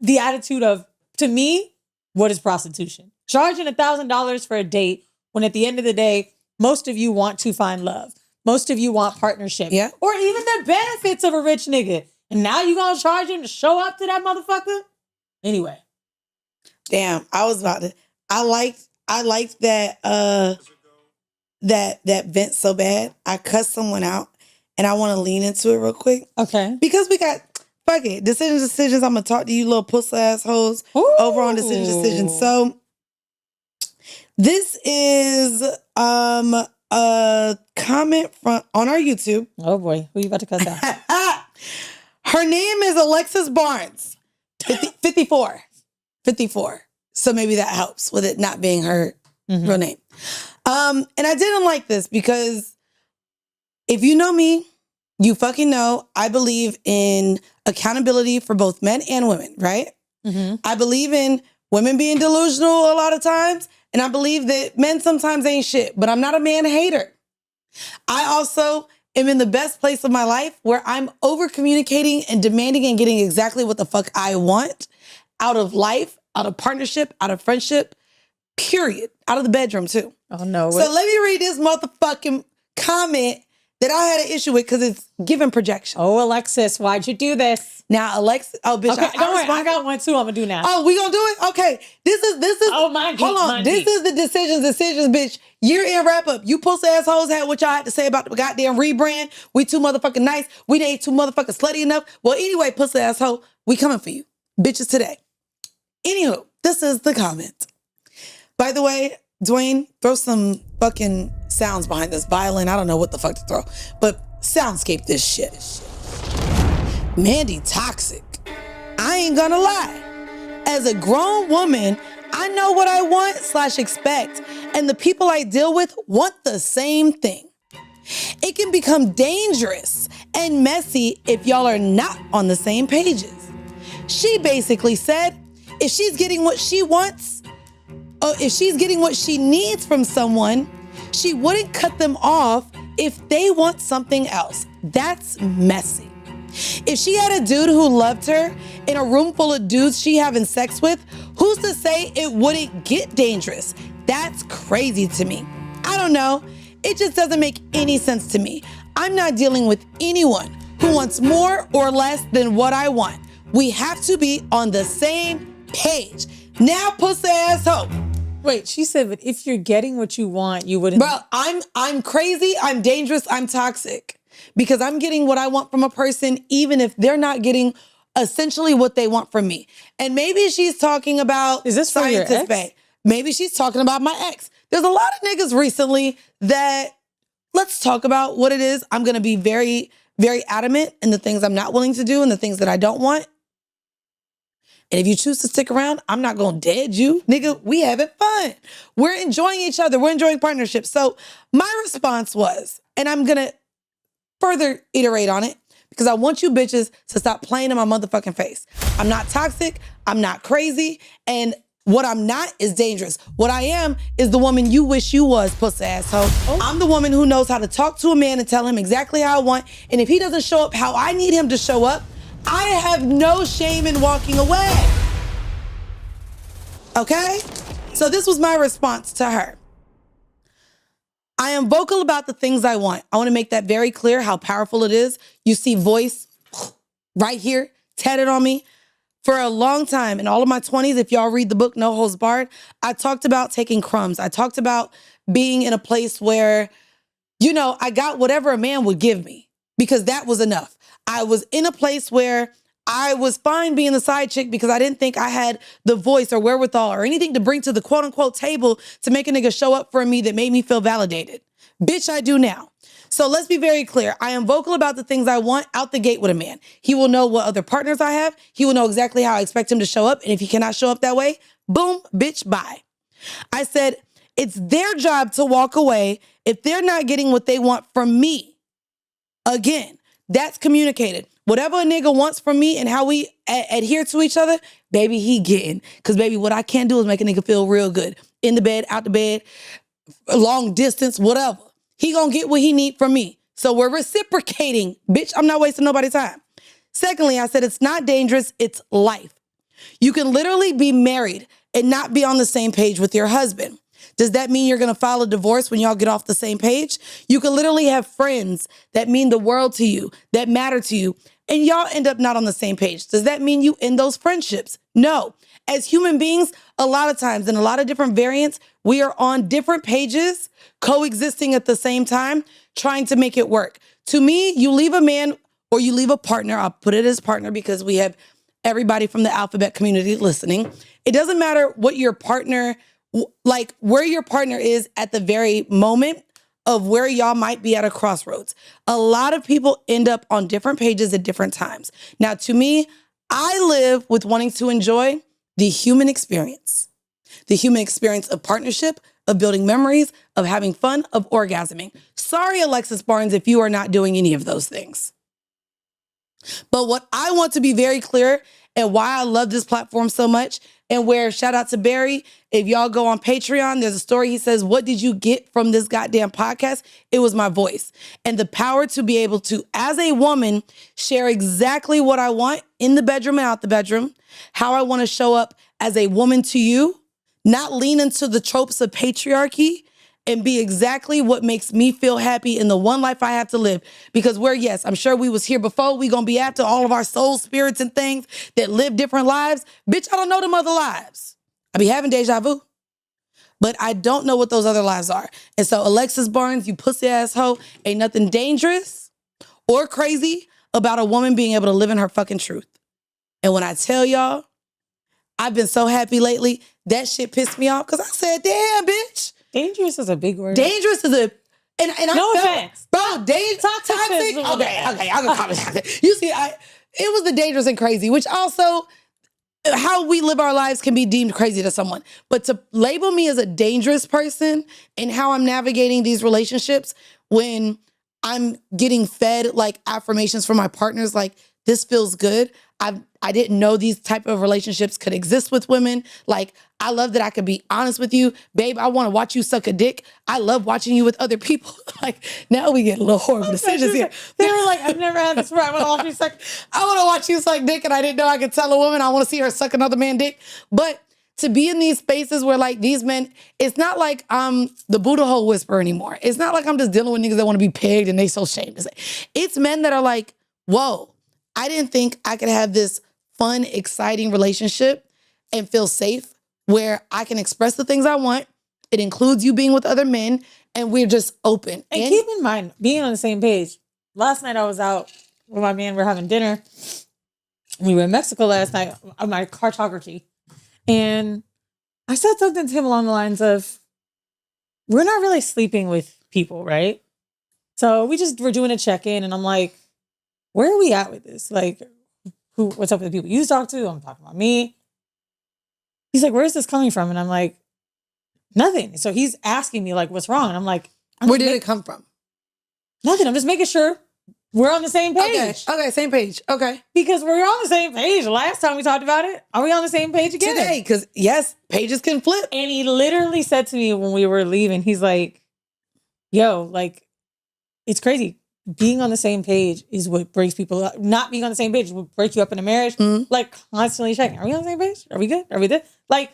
the attitude of, to me, what is prostitution? Charging $1,000 for a date when at the end of the day, most of you want to find love. Most of you want partnership. Yeah. Or even the benefits of a rich nigga. And now you gonna charge him to show up to that motherfucker? Anyway. Damn, I was about to. I liked that that vent so bad. I cussed someone out, and I want to lean into it real quick. Okay. Because we got fuck it decisions. I'm gonna talk to you little pussy assholes over on decisions. So this is a comment from on our YouTube. Oh boy, who you about to cuss out? Her name is Alexis Barnes, 54. So maybe that helps with it not being her real name. And I didn't like this because if you know me, you fucking know I believe in accountability for both men and women, right? Mm-hmm. I believe in women being delusional a lot of times, and I believe that men sometimes ain't shit, but I'm not a man hater. I also am in the best place of my life where I'm over communicating and demanding and getting exactly what the fuck I want out of life, out of partnership, out of friendship, period. Out of the bedroom too. Oh no. So let me read this motherfucking comment that I had an issue with because it's giving projection. Oh, Alexis, why'd you do this? Now, Alexis, oh bitch, okay, don't worry, I got one too. I'm gonna do now. Oh, we gonna do it? Okay. This is. Oh my God. Hold on. This is the decisions, bitch. Year end wrap up. You pussy assholes had what y'all had to say about the goddamn rebrand. We too motherfucking nice. We ain't too motherfucking slutty enough. Well, anyway, pussy asshole, we coming for you, bitches today. Anywho, this is the comment. By the way, Dwayne, throw some fucking sounds behind this violin. I don't know what the fuck to throw, but soundscape this shit. Mandii toxic. I ain't gonna lie. As a grown woman, I know what I want / expect, and the people I deal with want the same thing. It can become dangerous and messy if y'all are not on the same pages. She basically said, if she's getting what she wants, or if she's getting what she needs from someone, she wouldn't cut them off if they want something else. That's messy. If she had a dude who loved her in a room full of dudes she having sex with, who's to say it wouldn't get dangerous? That's crazy to me. I don't know. It just doesn't make any sense to me. I'm not dealing with anyone who wants more or less than what I want. We have to be on the same page. Now, pussy asshole. Wait, she said, but if you're getting what you want, you wouldn't. Bro, I'm crazy, I'm dangerous, I'm toxic. Because I'm getting what I want from a person, even if they're not getting essentially what they want from me. And maybe she's talking about Is this for your ex? Bay. Maybe she's talking about my ex. There's a lot of niggas recently that, let's talk about what it is. I'm going to be very, very adamant in the things I'm not willing to do and the things that I don't want. And if you choose to stick around, I'm not going to dead you. Nigga, we having fun. We're enjoying each other. We're enjoying partnerships. So my response was, and I'm going to further iterate on it, because I want you bitches to stop playing in my motherfucking face. I'm not toxic. I'm not crazy. And what I'm not is dangerous. What I am is the woman you wish you was, pussy asshole. Oh. I'm the woman who knows how to talk to a man and tell him exactly how I want. And if he doesn't show up how I need him to show up, I have no shame in walking away. Okay? So this was my response to her. I am vocal about the things I want. I want to make that very clear how powerful it is. You see voice right here, tatted on me. For a long time, in all of my 20s, if y'all read the book, No Holds Barred, I talked about taking crumbs. I talked about being in a place where, I got whatever a man would give me because that was enough. I was in a place where I was fine being the side chick because I didn't think I had the voice or wherewithal or anything to bring to the quote unquote table to make a nigga show up for me that made me feel validated. Bitch, I do now. So let's be very clear. I am vocal about the things I want out the gate with a man. He will know what other partners I have. He will know exactly how I expect him to show up. And if he cannot show up that way, boom, bitch, bye. I said, it's their job to walk away if they're not getting what they want from me. Again, that's communicated. Whatever a nigga wants from me and how we adhere to each other, baby, he getting. Because, baby, what I can't do is make a nigga feel real good. In the bed, out the bed, long distance, whatever. He gonna get what he need from me. So we're reciprocating. Bitch, I'm not wasting nobody's time. Secondly, I said it's not dangerous, it's life. You can literally be married and not be on the same page with your husband. Does that mean you're gonna file a divorce when y'all get off the same page? You can literally have friends that mean the world to you, that matter to you, and y'all end up not on the same page. Does that mean you end those friendships? No. As human beings, a lot of times in a lot of different variants, we are on different pages, coexisting at the same time, trying to make it work. To me, you leave a man or you leave a partner, I'll put it as partner because we have everybody from the alphabet community listening. It doesn't matter what your partner, like where your partner is at the very moment of where y'all might be at a crossroads. A lot of people end up on different pages at different times. Now, to me, I live with wanting to enjoy the human experience of partnership, of building memories, of having fun, of orgasming. Sorry, Alexis Barnes, if you are not doing any of those things. But what I want to be very clear and why I love this platform so much, and where, shout out to Barry, if y'all go on Patreon, there's a story, he says, what did you get from this goddamn podcast? It was my voice. And the power to be able to, as a woman, share exactly what I want in the bedroom and out the bedroom, how I want to show up as a woman to you, not lean into the tropes of patriarchy, and be exactly what makes me feel happy in the one life I have to live. Because yes, I'm sure we was here before. We gonna be after all of our soul spirits and things that live different lives. Bitch, I don't know them other lives. I be having deja vu. But I don't know what those other lives are. And so Alexis Barnes, you pussy asshole, ain't nothing dangerous or crazy about a woman being able to live in her fucking truth. And when I tell y'all, I've been so happy lately, that shit pissed me off because I said, damn, bitch. Dangerous is a big word. Dangerous is a, and I no felt, offense. bro, toxic. Okay, I can call it toxic. You see, it was the dangerous and crazy, which also, how we live our lives can be deemed crazy to someone. But to label me as a dangerous person and how I'm navigating these relationships when I'm getting fed like affirmations from my partners, like, this feels good. I didn't know these type of relationships could exist with women. Like, I love that I could be honest with you. Babe, I want to watch you suck a dick. I love watching you with other people. Like, now we get a little horrible decisions here. They were like, I've never had this where I want to watch you suck. I want to watch you suck dick, and I didn't know I could tell a woman I want to see her suck another man's dick. But to be in these spaces where, like, these men, it's not like I'm the Buddha hole whisperer anymore. It's not like I'm just dealing with niggas that want to be pegged and they so ashamed to say. It's men that are like, whoa, I didn't think I could have this fun, exciting relationship and feel safe where I can express the things I want. It includes you being with other men, and we're just open. And keep in mind, being on the same page. Last night I was out with my man. We're having dinner. We were in Mexico last night on my cartography. And I said something to him along the lines of, we're not really sleeping with people, right? So we're doing a check-in, and I'm like, where are we at with this? Like, what's up with the people you talk to? I'm talking about me. He's like, where is this coming from? And I'm like, nothing. So he's asking me, like, what's wrong? And I'm like, where did it come from? Nothing. I'm just making sure we're on the same page. Okay, same page. Okay. Because we're on the same page. Last time we talked about it, are we on the same page again? Today, because yes, pages can flip. And he literally said to me when we were leaving, he's like, yo, like, it's crazy. Being on the same page is what breaks people up. Not being on the same page will break you up in a marriage. Mm-hmm. Like, constantly checking. Are we on the same page? Are we good? Are we good? Like,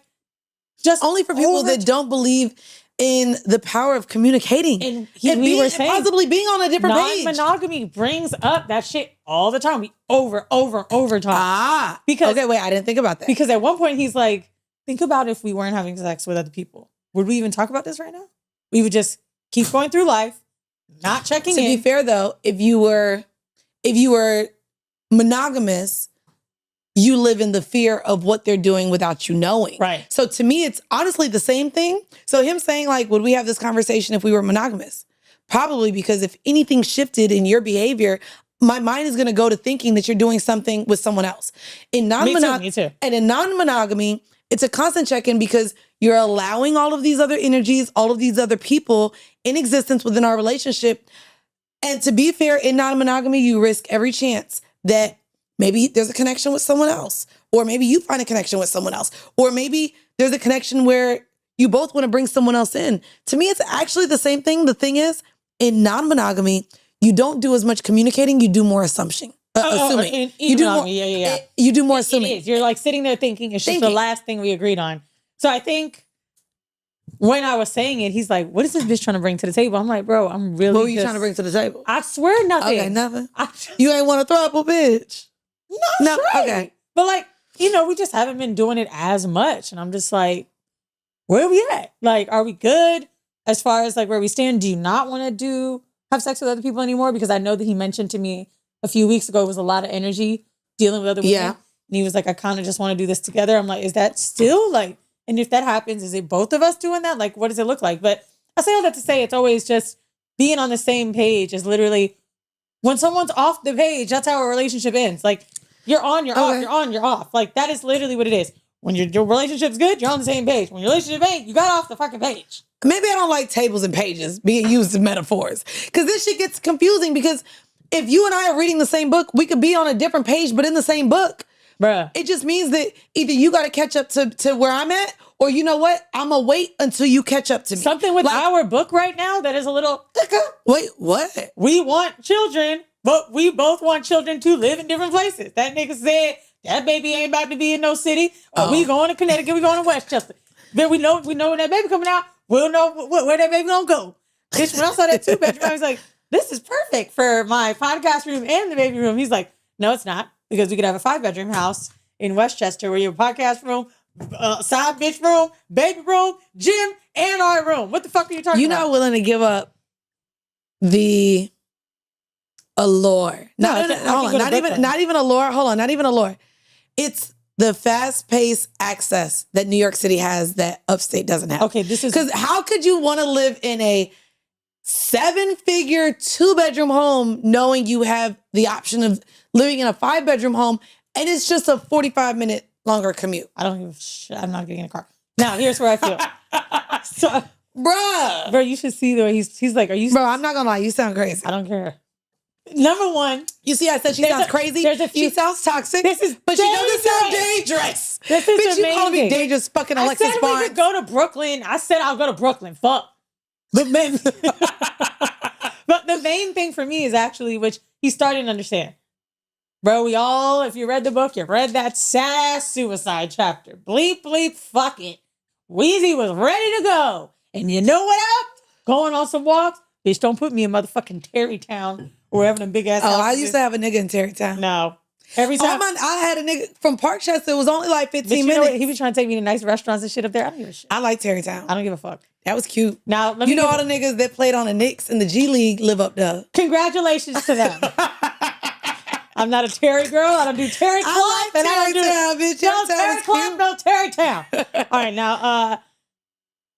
just only for people that don't believe in the power of communicating and we were saying, possibly being on a different page. Non-monogamy brings up that shit all the time. We over talk. Because okay, wait, I didn't think about that. Because at one point he's like, think about if we weren't having sex with other people. Would we even talk about this right now? We would just keep going through life, not checking in. To be fair though, if you were monogamous, you live in the fear of what they're doing without you knowing. Right. So to me, it's honestly the same thing. So him saying like, would we have this conversation if we were monogamous? Probably, because if anything shifted in your behavior, my mind is going to go to thinking that you're doing something with someone else. In Me too. And in non-monogamy, it's a constant check-in because you're allowing all of these other energies, all of these other people in existence within our relationship. And to be fair, in non-monogamy, you risk every chance that maybe there's a connection with someone else, or maybe you find a connection with someone else, or maybe there's a connection where you both want to bring someone else in. To me, it's actually the same thing. The thing is, in non-monogamy, you don't do as much communicating, you do more assuming. You do more, you do more assuming. It is. You're like sitting there thinking it's just the last thing we agreed on. So I think when I was saying it, he's like, what is this bitch trying to bring to the table? I'm like, bro, I'm really What were you trying to bring to the table? I swear nothing. Okay, nothing. You ain't want to throw up a bitch. No, okay. But like, we just haven't been doing it as much. And I'm just like, where are we at? Like, are we good as far as like where we stand? Do you not want to have sex with other people anymore? Because I know that he mentioned to me a few weeks ago, it was a lot of energy dealing with other women. Yeah. And he was like, I kind of just want to do this together. I'm like, is that still like, and if that happens, is it both of us doing that? Like, what does it look like? But I say all that to say it's always just being on the same page is literally when someone's off the page, that's how a relationship ends. Like, you're on, you're off, you're on, you're off. Like, that is literally what it is. When your relationship's good, you're on the same page. When your relationship ain't, you got off the fucking page. Maybe I don't like tables and pages being used as metaphors. Because this shit gets confusing because if you and I are reading the same book, we could be on a different page, but in the same book. Bruh. It just means that either you got to catch up to where I'm at, or you know what? I'm going to wait until you catch up to me. Something with our book right now that is a little... Wait, what? We want children, but we both want children to live in different places. That nigga said, that baby ain't about to be in no city. We going to Connecticut, we going to Westchester. Then we know when that baby coming out, we'll know where that baby gonna go. Bitch, when I saw that 2-bedroom, I was like, this is perfect for my podcast room and the baby room. He's like, no, it's not. Because we could have a 5-bedroom house in Westchester where you have a podcast room, side bitch room, baby room, gym, and our room. What the fuck are you talking about? You're not willing to give up the allure. Not even allure. Hold on, not even allure. It's the fast-paced access that New York City has that upstate doesn't have. Okay, this is... Because how could you want to live in a 7-figure 2-bedroom home knowing you have the option of living in a 5-bedroom home and it's just a 45-minute longer commute? I don't give a shit. I'm not getting in a car. Now, here's where I feel. So, bruh. Bro, you should see the way he's like, are you... Bro, I'm not gonna lie. You sound crazy. I don't care. Number one. You see, I said she sounds crazy. She sounds toxic. But she doesn't sound dangerous. This is bitch, you calling me dangerous fucking Alexis Barnes. I said we could go to Brooklyn. I said I'll go to Brooklyn. Fuck. But the main thing for me is actually, which he's starting to understand. Bro, if you read the book, you read that sad suicide chapter. Bleep, bleep, fuck it. Weezy was ready to go. And you know what else? Going on some walks. Bitch, don't put me in motherfucking Terrytown or wherever them big ass houses I used to have a nigga in Terrytown. No. Every time. I had a nigga from Parkchester. It was only like 15 But you know minutes. what? He was trying to take me to nice restaurants and shit up there. I don't give a shit. I like Terrytown. I don't give a fuck. That was cute. Now, you know all the niggas that played on the Knicks and the G League live up there. Congratulations to them. I'm not a Terry girl. I don't do Terry Club. I like Terrytown, bitch. No Terry Club, no Terrytown. All right, now,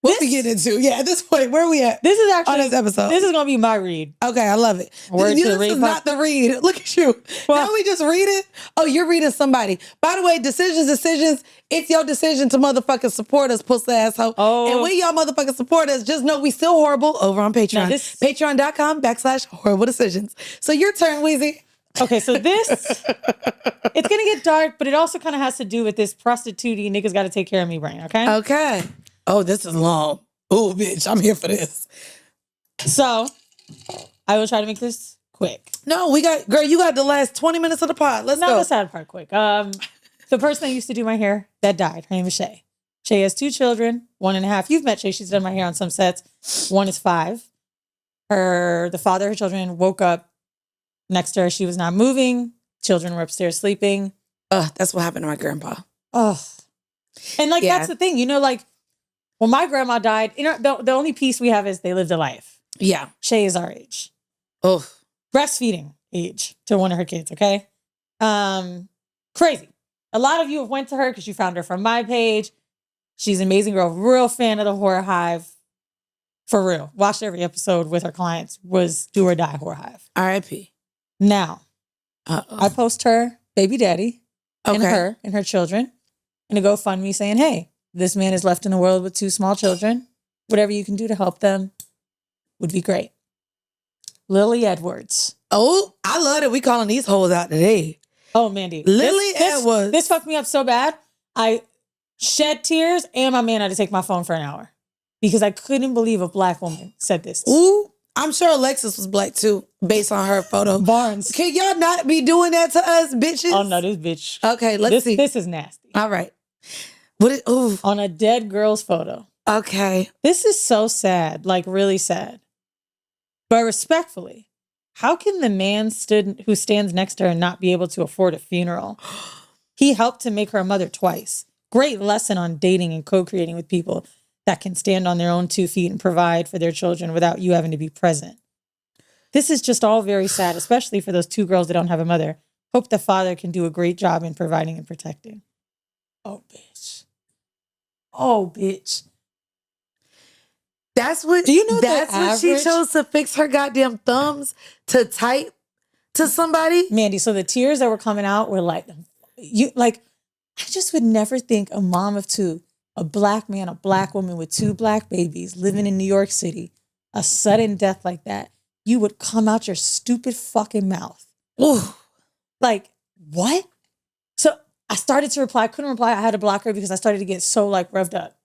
what we get into? Yeah, at this point, where are we at? This is actually on this episode. This is gonna be my read. Okay, I love it. Word This to the is not the read. Look at you. Well, now we just read it. Oh, you're reading somebody. By the way, decisions. It's your decision to motherfucking support us, pussy asshole. Oh. And when y'all motherfucking support us, just know we still horrible over on Patreon. Patreon.com/horrible decisions. So your turn, Weezy. Okay, so this, it's gonna get dark, but it also kind of has to do with this prostitute niggas got to take care of me brain, okay? Okay. Oh, this is long. Oh, bitch, I'm here for this. So, I will try to make this quick. No, you got the last 20 minutes of the pod. Let's go. The sad part quick. The person that used to do my hair that died, her name is Shay. Shay has 2 children, 1.5. You've met Shay. She's done my hair on some sets. One is 5. The father of her children woke up next to her. She was not moving. Children were upstairs sleeping. That's what happened to my grandpa. And that's the thing, when my grandma died, the only piece we have is they lived a life. Yeah. Shay is our age. Oh. Breastfeeding age to one of her kids, okay? Crazy. A lot of you have went to her because you found her from my page. She's an amazing girl. Real fan of the Horror Hive. For real. Watched every episode with her clients. Was do or die Horror Hive. R.I.P. Now, I post her baby daddy and her and her children in a GoFundMe saying, hey, this man is left in the world with 2 small children. Whatever you can do to help them would be great. Lily Edwards. Oh, I love that we calling these hoes out today. Oh, Mandii. Lily Edwards. This fucked me up so bad. I shed tears and my man had to take my phone for an hour because I couldn't believe a Black woman said this. Ooh, I'm sure Alexis was Black too, based on her photo. Barnes. Can y'all not be doing that to us, bitches? Oh, no, this bitch. Okay, let's see. This is nasty. All right. On a dead girl's photo. Okay. This is so sad, like really sad. But respectfully, how can the man who stands next to her not be able to afford a funeral? He helped to make her a mother twice. Great lesson on dating and co-creating with people that can stand on their own 2 feet and provide for their children without you having to be present. This is just all very sad, especially for those 2 girls that don't have a mother. Hope the father can do a great job in providing and protecting. Oh, bitch. Oh, bitch. That's what. Do you know that's what she chose to fix her goddamn thumbs to type to somebody? Mandii, so the tears that were coming out were like, I just would never think a mom of 2, a Black man, a Black woman with 2 Black babies living in New York City, a sudden death like that, you would come out your stupid fucking mouth. Ooh. Like, what? So I started to reply. I couldn't reply. I had to block her because I started to get so revved up.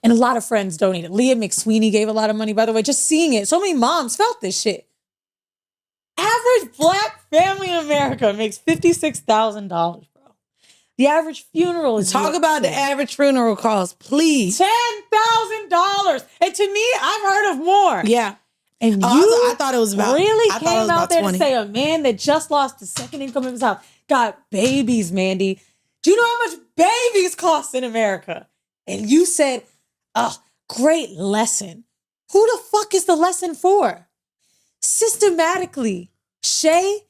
And a lot of friends donated. Leah McSweeney gave a lot of money, by the way. Just seeing it. So many moms felt this shit. Average Black family in America makes $56,000, bro. The average funeral is... Talk about the average funeral cost, please. $10,000. And to me, I've heard of more. Yeah. And I thought it was about... really came out there 20. to say a man that just lost the second income of his house got babies, Mandii. Do you know how much babies cost in America? And you said... great lesson. Who the fuck is the lesson for? Systematically, Shay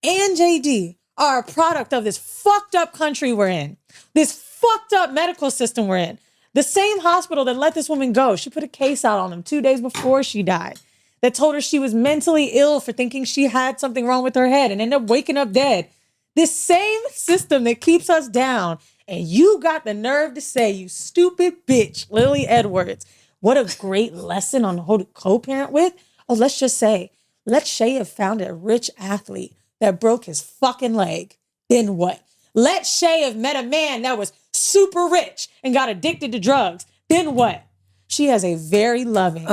and JD are a product of this fucked up country we're in. This fucked up medical system we're in. The same hospital that let this woman go. She put a case out on them 2 days before she died that told her she was mentally ill for thinking she had something wrong with her head and ended up waking up dead. This same system that keeps us down. And you got the nerve to say, you stupid bitch, Lily Edwards, what a great lesson on who to co-parent with. Oh, let's just say, let Shay have found a rich athlete that broke his fucking leg. Then what? Let Shay have met a man that was super rich and got addicted to drugs. Then what? She has a very loving,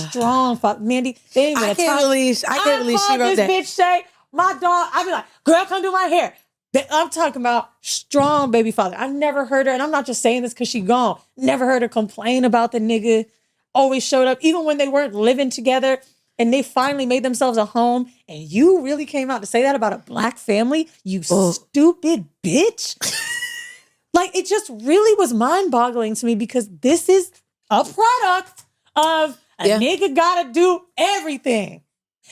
strong father. Mandii, they ain't I can't believe she wrote that. Bitch Shay, my dog, I'd be like, girl, come do my hair. I'm talking about strong baby father. I've never heard her, and I'm not just saying this because she gone. Never heard her complain about the nigga. Always showed up, even when they weren't living together. and they finally made themselves a home, and you really came out to say that about a black family, you stupid bitch. Like, it just really was mind-boggling to me because this is a product of a nigga gotta do everything.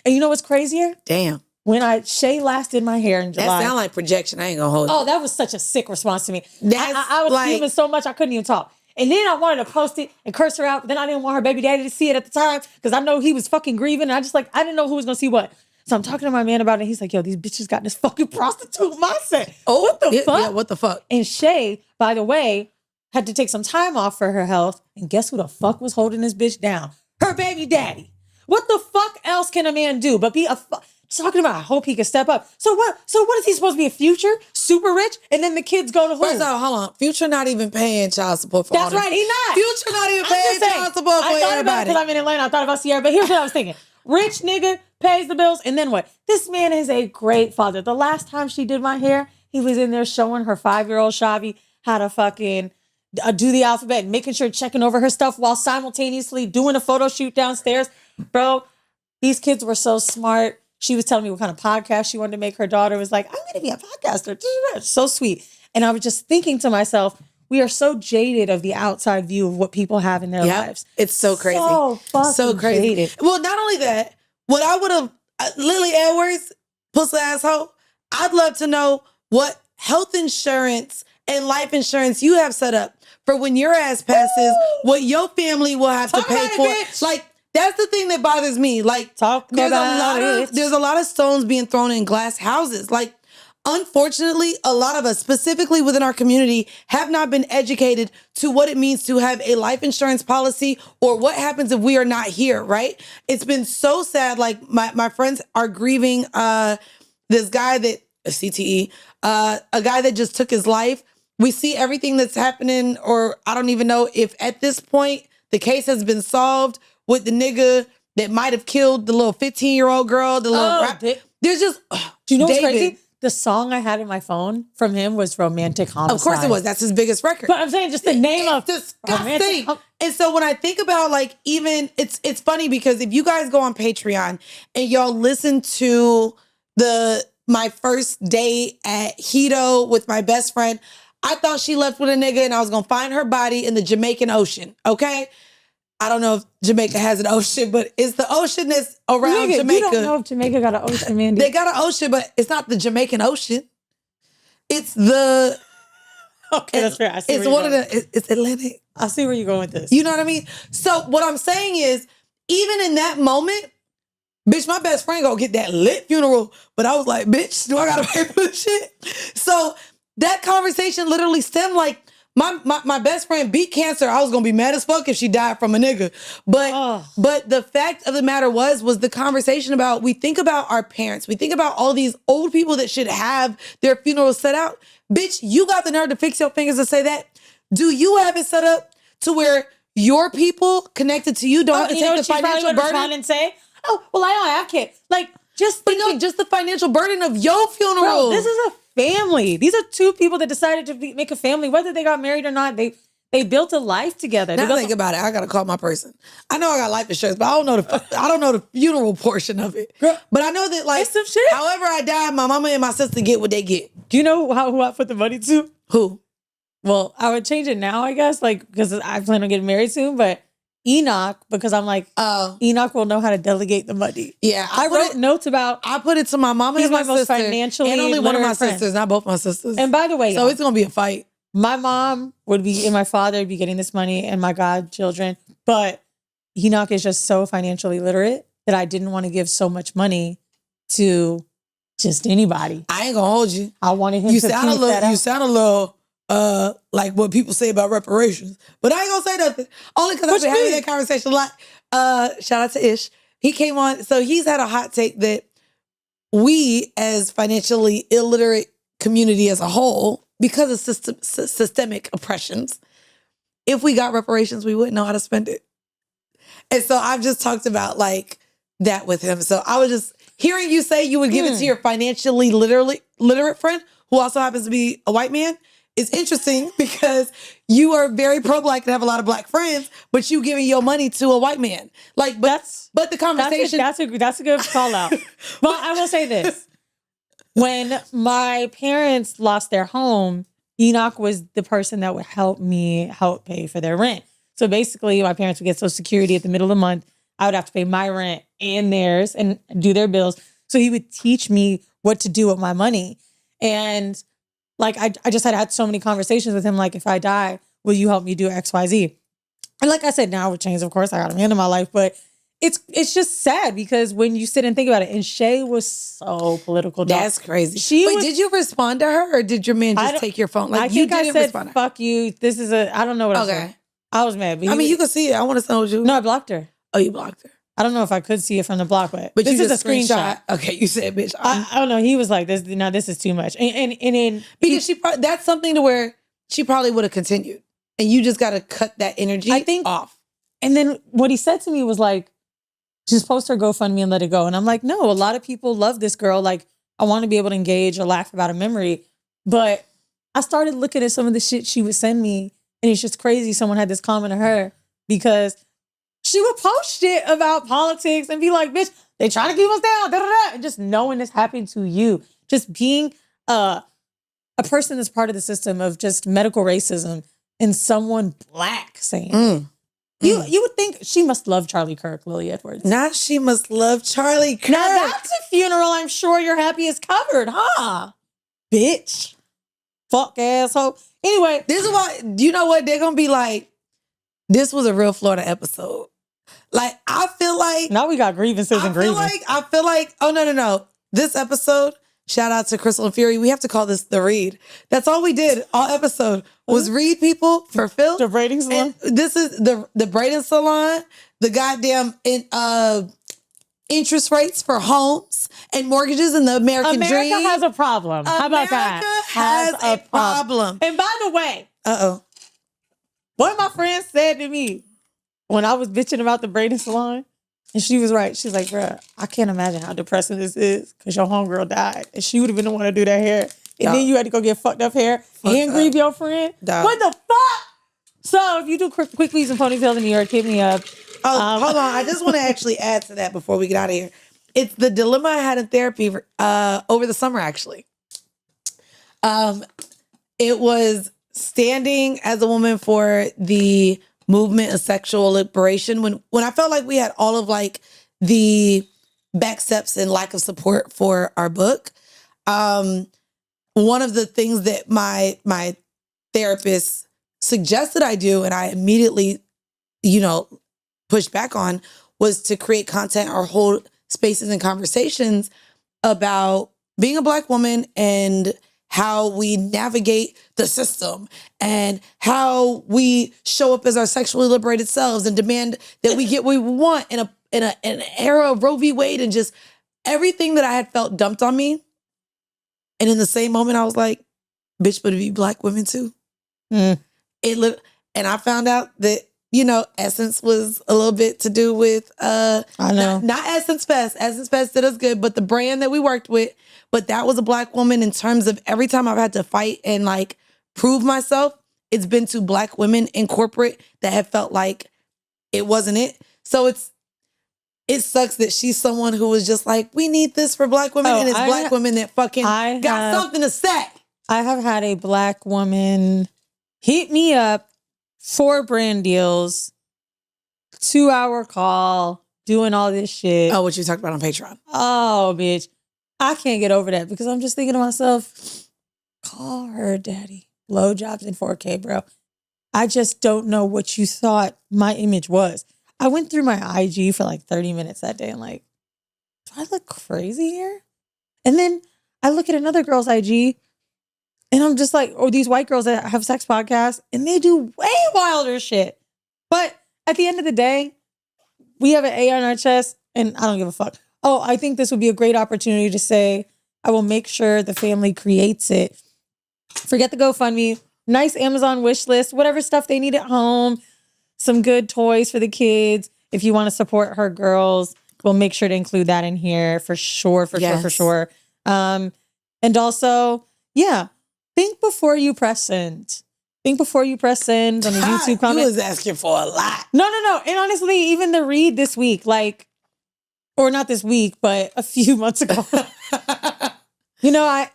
And you know what's crazier? Damn. When Shay last did my hair in July. That sound like projection. I ain't gonna hold you. Oh, that was such a sick response to me. I was fuming so much I couldn't even talk. And then I wanted to post it and curse her out. But then I didn't want her baby daddy to see it at the time because I know he was fucking grieving. And I didn't know who was gonna see what. So I'm talking to my man about it. He's like, yo, these bitches got this fucking prostitute mindset. Oh, what the fuck? Yeah, what the fuck? And Shay, by the way, had to take some time off for her health. And guess who the fuck was holding this bitch down? Her baby daddy. What the fuck else can a man do but be talking about, I hope he can step up. So what is he supposed to be, a Future? Super rich? And then the kids go to who? First off, hold on. Future not even paying child support for That's right, he not. Future not even paying child support for I thought everybody. about it because I'm in Atlanta. I thought about Sierra, but here's what I was thinking. Rich nigga pays the bills, and then what? This man is a great father. The last time she did my hair, he was in there showing her 5-year-old Shavi how to fucking do the alphabet, making sure checking over her stuff while simultaneously doing a photo shoot downstairs. Bro, these kids were so smart. She was telling me what kind of podcast she wanted to make. Her daughter was like, I'm going to be a podcaster. So sweet. And I was just thinking to myself, we are so jaded of the outside view of what people have in their lives. It's so crazy. So crazy. Jaded. Well, not only that, what I would have, Lily Edwards, pussy asshole, I'd love to know what health insurance and life insurance you have set up for when your ass passes, what your family will have to pay for. Like, that's the thing that bothers me. Like, there's a lot of stones being thrown in glass houses. Like, unfortunately, a lot of us, specifically within our community, have not been educated to what it means to have a life insurance policy or what happens if we are not here, right? It's been so sad. Like, my friends are grieving this guy that, a CTE, a guy that just took his life. We see everything that's happening, or I don't even know if at this point the case has been solved with the nigga that might have killed the little 15-year-old girl, the little there's just, do you know what's crazy? The song I had in my phone from him was Romantic Homicide. Of course it was. That's his biggest record. But I'm saying just the name of disgusting. And so when I think about, like, even it's funny because if you guys go on Patreon and y'all listen to my first day at Hito with my best friend, I thought she left with a nigga and I was gonna find her body in the Jamaican Ocean. Okay. I don't know if Jamaica has an ocean, but it's the ocean that's around Jamaica. You don't know if Jamaica got an ocean, Mandii. They got an ocean, but it's not the Jamaican Ocean. It's the... Okay, that's fair. I see it's one of the... It's Atlantic. I see where you're going with this. You know what I mean? So what I'm saying is, even in that moment, bitch, my best friend gonna get that lit funeral, but I was like, bitch, do I gotta pay for this shit? So that conversation literally stemmed like, my best friend beat cancer. I was gonna be mad as fuck if she died from a nigga. But the fact of the matter was the conversation about, we think about our parents. We think about all these old people that should have their funerals set out. Bitch, you got the nerve to fix your fingers and say that. Do you have it set up to where your people connected to you don't have to take the financial burden and say, oh, well, I don't have kids. Like, just the financial burden of your funeral. Bro, this is a family. These are two people that decided to make a family, whether they got married or not. They built a life together. Now think about it. I gotta call my person. I know I got life insurance, but I don't know the funeral portion of it. Girl, but I know that, like, some shit. However I die, my mama and my sister get what they get. Do you know who I put the money to? Who? Well, I would change it now, I guess, like, because I plan on getting married soon. But Enoch, because I'm like, Enoch will know how to delegate the money. Yeah, I wrote notes about. I put it to my mama and my sister. He's my most financially and only one of my friend. sisters, not both my sisters. And by the way, so it's gonna be a fight. My mom would be, and my father would be getting this money, and my godchildren. But Enoch is just so financially literate that I didn't want to give so much money to just anybody. I ain't gonna hold you. I wanted him to sound a little like what people say about reparations, but I ain't gonna say nothing. Only because I've been having that conversation a lot. Shout out to Ish. He came on, so he's had a hot take that we, as financially illiterate community as a whole, because of systemic oppressions, if we got reparations, we wouldn't know how to spend it. And so I've just talked about like that with him. So I was just hearing you say you would give it to your financially literate friend, who also happens to be a white man. is interesting because you are very pro-black and have a lot of black friends, but you giving your money to a white man. Like, but the conversation. That's a good call out. But I will say this. When my parents lost their home, Enoch was the person that would help pay for their rent. So basically, my parents would get Social Security at the middle of the month. I would have to pay my rent and theirs and do their bills. So he would teach me what to do with my money. And like, I just had so many conversations with him. Like, if I die, will you help me do X, Y, Z? And like I said, now with change, of course, I got a man in my life, but it's just sad because when you sit and think about it, and Shay was so political. That's crazy. Did you respond to her or did your man just take your phone? Like, you didn't respond. Fuck you. This is I don't know what I said. I was mad. But you can see it. I want to know you. No, I blocked her. Oh, you blocked her. I don't know if I could see it from the block, but this is a screenshot. Okay, you said, bitch. I don't know. He was like, this is too much. And because that's something to where she probably would have continued. And you just got to cut that energy off. And then what he said to me was like, just post her GoFundMe and let it go. And I'm like, no, a lot of people love this girl. Like, I want to be able to engage or laugh about a memory. But I started looking at some of the shit she would send me. And it's just crazy. Someone had this comment to her because she would post shit about politics and be like, bitch, they trying to keep us down. Da, da, da. And just knowing this happened to you. Just being a person that's part of the system of just medical racism and someone black saying You would think she must love Charlie Kirk, Lily Edwards. Not she must love Charlie Kirk. Now that's a funeral I'm sure you're happy is covered, huh? Bitch. Fuck asshole. Anyway. This is why, you know what? They're going to be like, this was a real Florida episode. Like, I feel like. Now we got grievances and grievances. I feel like, oh, no. This episode, shout out to Crystal and Fury. We have to call this the read. That's all we did all episode was read people for Phil. The braiding salon. And this is the braiding salon, the goddamn interest rates for homes and mortgages in the American dream. America has a problem. How about that? America has a problem. And by the way, one of my friends said to me when I was bitching about the braiding salon, and she was right. She's like, bruh, I can't imagine how depressing this is because your homegirl died. And she would have been the one to do that hair. And then you had to go get fucked up hair and grieve your friend. What the fuck? So if you do quick weaves and ponytails in New York, hit me up. Hold on. I just want to actually add to that before we get out of here. It's the dilemma I had in therapy over the summer, actually. It was standing as a woman for the movement of sexual liberation when I felt like we had all of like the back steps and lack of support for our book. One of the things that my therapist suggested I do, and I immediately, pushed back on, was to create content or hold spaces and conversations about being a Black woman and how we navigate the system and how we show up as our sexually liberated selves and demand that we get what we want in an era of Roe v. Wade and just everything that I had felt dumped on me. And in the same moment, I was like, bitch, but it be Black women too. And I found out that, Essence was a little bit to do with, I know. Not Essence Fest. Essence Fest did us good, but the brand that we worked with, but that was a Black woman in terms of every time I've had to fight and like prove myself, it's been to Black women in corporate that have felt like it wasn't it. So it sucks that she's someone who was just like, we need this for Black women. And it's Black women that fucking got something to say. I have had a Black woman hit me up for brand deals, 2-hour call, doing all this shit. Oh, what you talked about on Patreon. Oh, bitch. I can't get over that because I'm just thinking to myself, call her daddy. Blowjobs in 4K, bro. I just don't know what you thought my image was. I went through my IG for like 30 minutes that day and like, do I look crazy here? And then I look at another girl's IG and I'm just like, these white girls that have sex podcasts and they do way wilder shit. But at the end of the day, we have an A on our chest and I don't give a fuck. Oh, I think this would be a great opportunity to say, I will make sure the family creates it. Forget the GoFundMe, nice Amazon wish list, whatever stuff they need at home, some good toys for the kids. If you want to support her girls, we'll make sure to include that in here for sure, for sure. And also, yeah, think before you press send. Think before you press send on the YouTube comment. You was asking for a lot. No. And honestly, even the read this week, like, or not this week, but a few months ago. I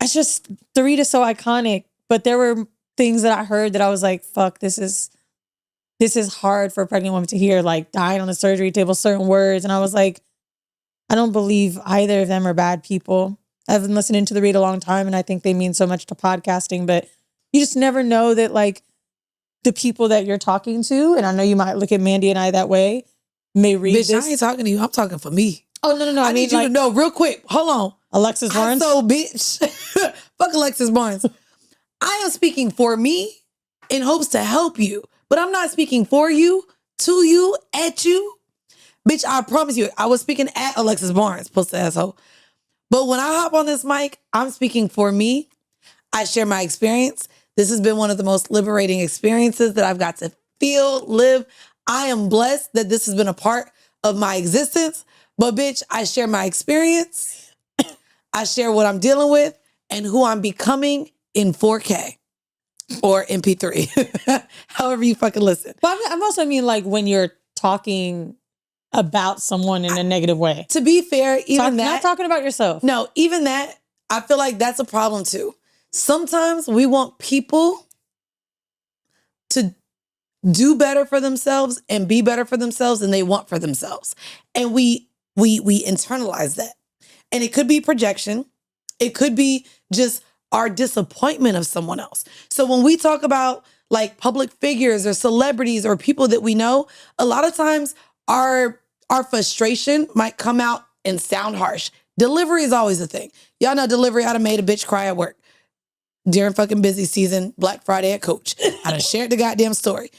just, the read is so iconic, but there were things that I heard that I was like, fuck, this is hard for a pregnant woman to hear, like dying on the surgery table, certain words. And I was like, I don't believe either of them are bad people. I've been listening to the read a long time, and I think they mean so much to podcasting, but you just never know that, like, the people that you're talking to, and I know you might look at Mandii and I that way, may read Bitch, this. I ain't talking to you. I'm talking for me. Oh, no. I need you to know real quick. Hold on. Alexis Barnes? Bitch. Fuck Alexis Barnes. I am speaking for me in hopes to help you, but I'm not speaking for you, to you, at you. Bitch, I promise you, I was speaking at Alexis Barnes, pussy asshole. But when I hop on this mic, I'm speaking for me. I share my experience. This has been one of the most liberating experiences that I've got to feel, live. I am blessed that this has been a part of my existence. But bitch, I share my experience. I share what I'm dealing with and who I'm becoming in 4K or MP3. However you fucking listen. But I'm also like when you're talking about someone in a negative way. To be fair, even that. Not talking about yourself. No, even that, I feel like that's a problem too. Sometimes we want people to do better for themselves and be better for themselves than they want for themselves. And we internalize that. And it could be projection. It could be just our disappointment of someone else. So when we talk about like public figures or celebrities or people that we know, a lot of times our frustration might come out and sound harsh. Delivery is always a thing. Y'all know delivery, I done made a bitch cry at work. During fucking busy season, Black Friday at Coach. I done shared the goddamn story.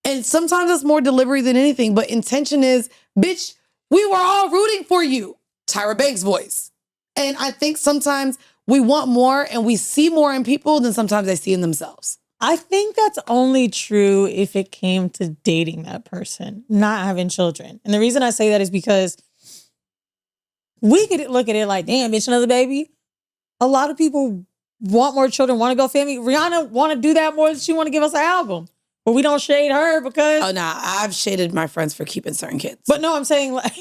And sometimes it's more delivery than anything, but intention is, bitch, we were all rooting for you. Tyra Banks' voice. And I think sometimes we want more and we see more in people than sometimes they see in themselves. I think that's only true if it came to dating that person, not having children. And the reason I say that is because we could look at it like, damn, bitch, another baby. A lot of people want more children, want to go family. Rihanna want to do that more than she want to give us an album. But we don't shade her because... Oh, nah, I've shaded my friends for keeping certain kids. But no, I'm saying like...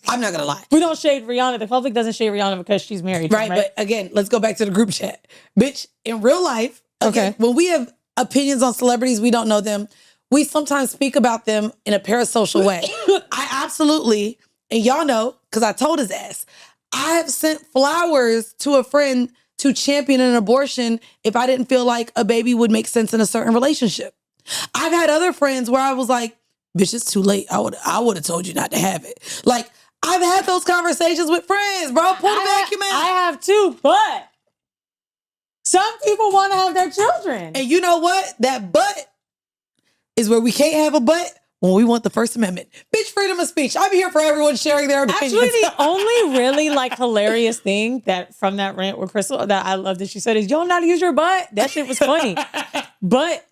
I'm not going to lie. We don't shade Rihanna. The public doesn't shade Rihanna because she's married. Right, but again, let's go back to the group chat. Bitch, in real life, again, when we have opinions on celebrities, we don't know them. We sometimes speak about them in a parasocial way. I absolutely, and y'all know, because I told his ass, I have sent flowers to a friend to champion an abortion if I didn't feel like a baby would make sense in a certain relationship. I've had other friends where I was like, bitch, it's too late. I would have told you not to have it. Like, I've had those conversations with friends, bro. Pull the vacuum out. I have too, but some people want to have their children. And you know what? That but is where we can't have a but when we want the First Amendment. Bitch, freedom of speech. I'm here for everyone sharing their opinions. Actually, the only really like hilarious thing that from that rant with Crystal that I love that she said is, you don't know how to use your butt. That shit was funny. But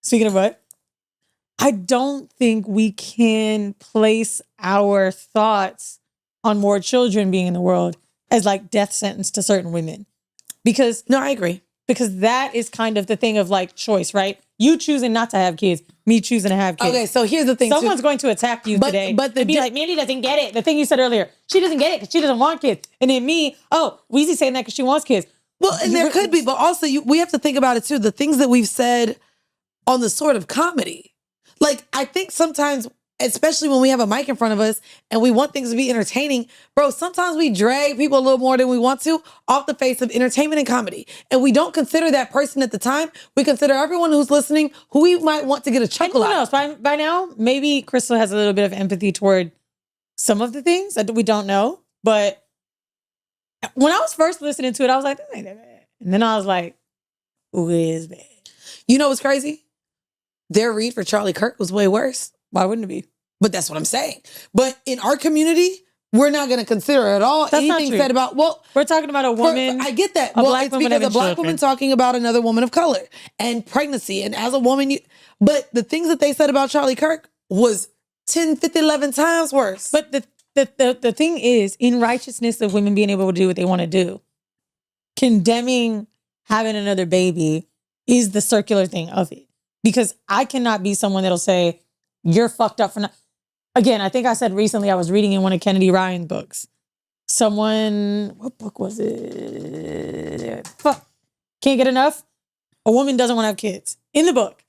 speaking of butt, I don't think we can place our thoughts on more children being in the world as like death sentence to certain women. Because no, I agree. Because that is kind of the thing of like choice, right? You choosing not to have kids, me choosing to have kids. Okay, so here's the thing. Someone's going to attack you today and be like, Mandii doesn't get it. The thing you said earlier, she doesn't get it because she doesn't want kids. And then me, Weezy saying that because she wants kids. Well, and there could be, but also we have to think about it too. The things that we've said on the sort of comedy. Like, I think sometimes, especially when we have a mic in front of us and we want things to be entertaining, bro, sometimes we drag people a little more than we want to off the face of entertainment and comedy. And we don't consider that person at the time. We consider everyone who's listening who we might want to get a chuckle out. Who knows? By now, maybe Crystal has a little bit of empathy toward some of the things that we don't know. But when I was first listening to it, I was like, this ain't that bad. And then I was like, ooh, it is bad. You know what's crazy? Their read for Charlie Kirk was way worse. Why wouldn't it be? But that's what I'm saying. But in our community, we're not going to consider at all anything said about, we're talking about a woman. I get that. Black it's because a black woman talking about another woman of color and pregnancy. And as a woman, but the things that they said about Charlie Kirk was 10, 50, 11 times worse. But the thing is, in righteousness of women being able to do what they want to do, condemning having another baby is the circular thing of it. Because I cannot be someone that'll say, you're fucked up for not. Again, I think I said recently I was reading in one of Kennedy Ryan's books. What book was it? Fuck. Can't get enough. A woman doesn't want to have kids. In the book.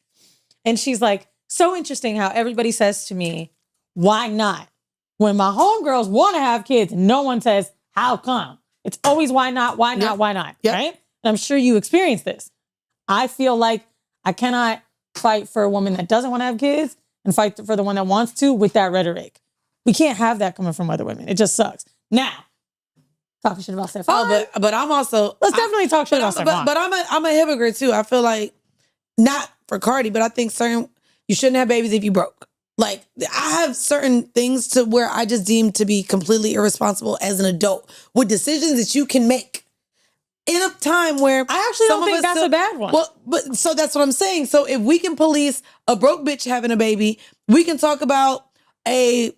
And she's like, so interesting how everybody says to me, why not? When my homegirls want to have kids, no one says, how come? It's always why not, why not, why not, right? And I'm sure you experience this. I feel like I cannot fight for a woman that doesn't want to have kids and fight for the one that wants to with that rhetoric. We can't have that coming from other women. It just sucks. Now, talking shit about Stefan. But I'm also... Let's definitely talk shit about Stefan. But I'm a hypocrite too. I feel like, not for Cardi, but I think you shouldn't have babies if you broke. Like, I have certain things to where I just deem to be completely irresponsible as an adult with decisions that you can make in a time where I actually don't think that's a bad one. Well, but so that's what I'm saying. So if we can police a broke bitch having a baby, we can talk about a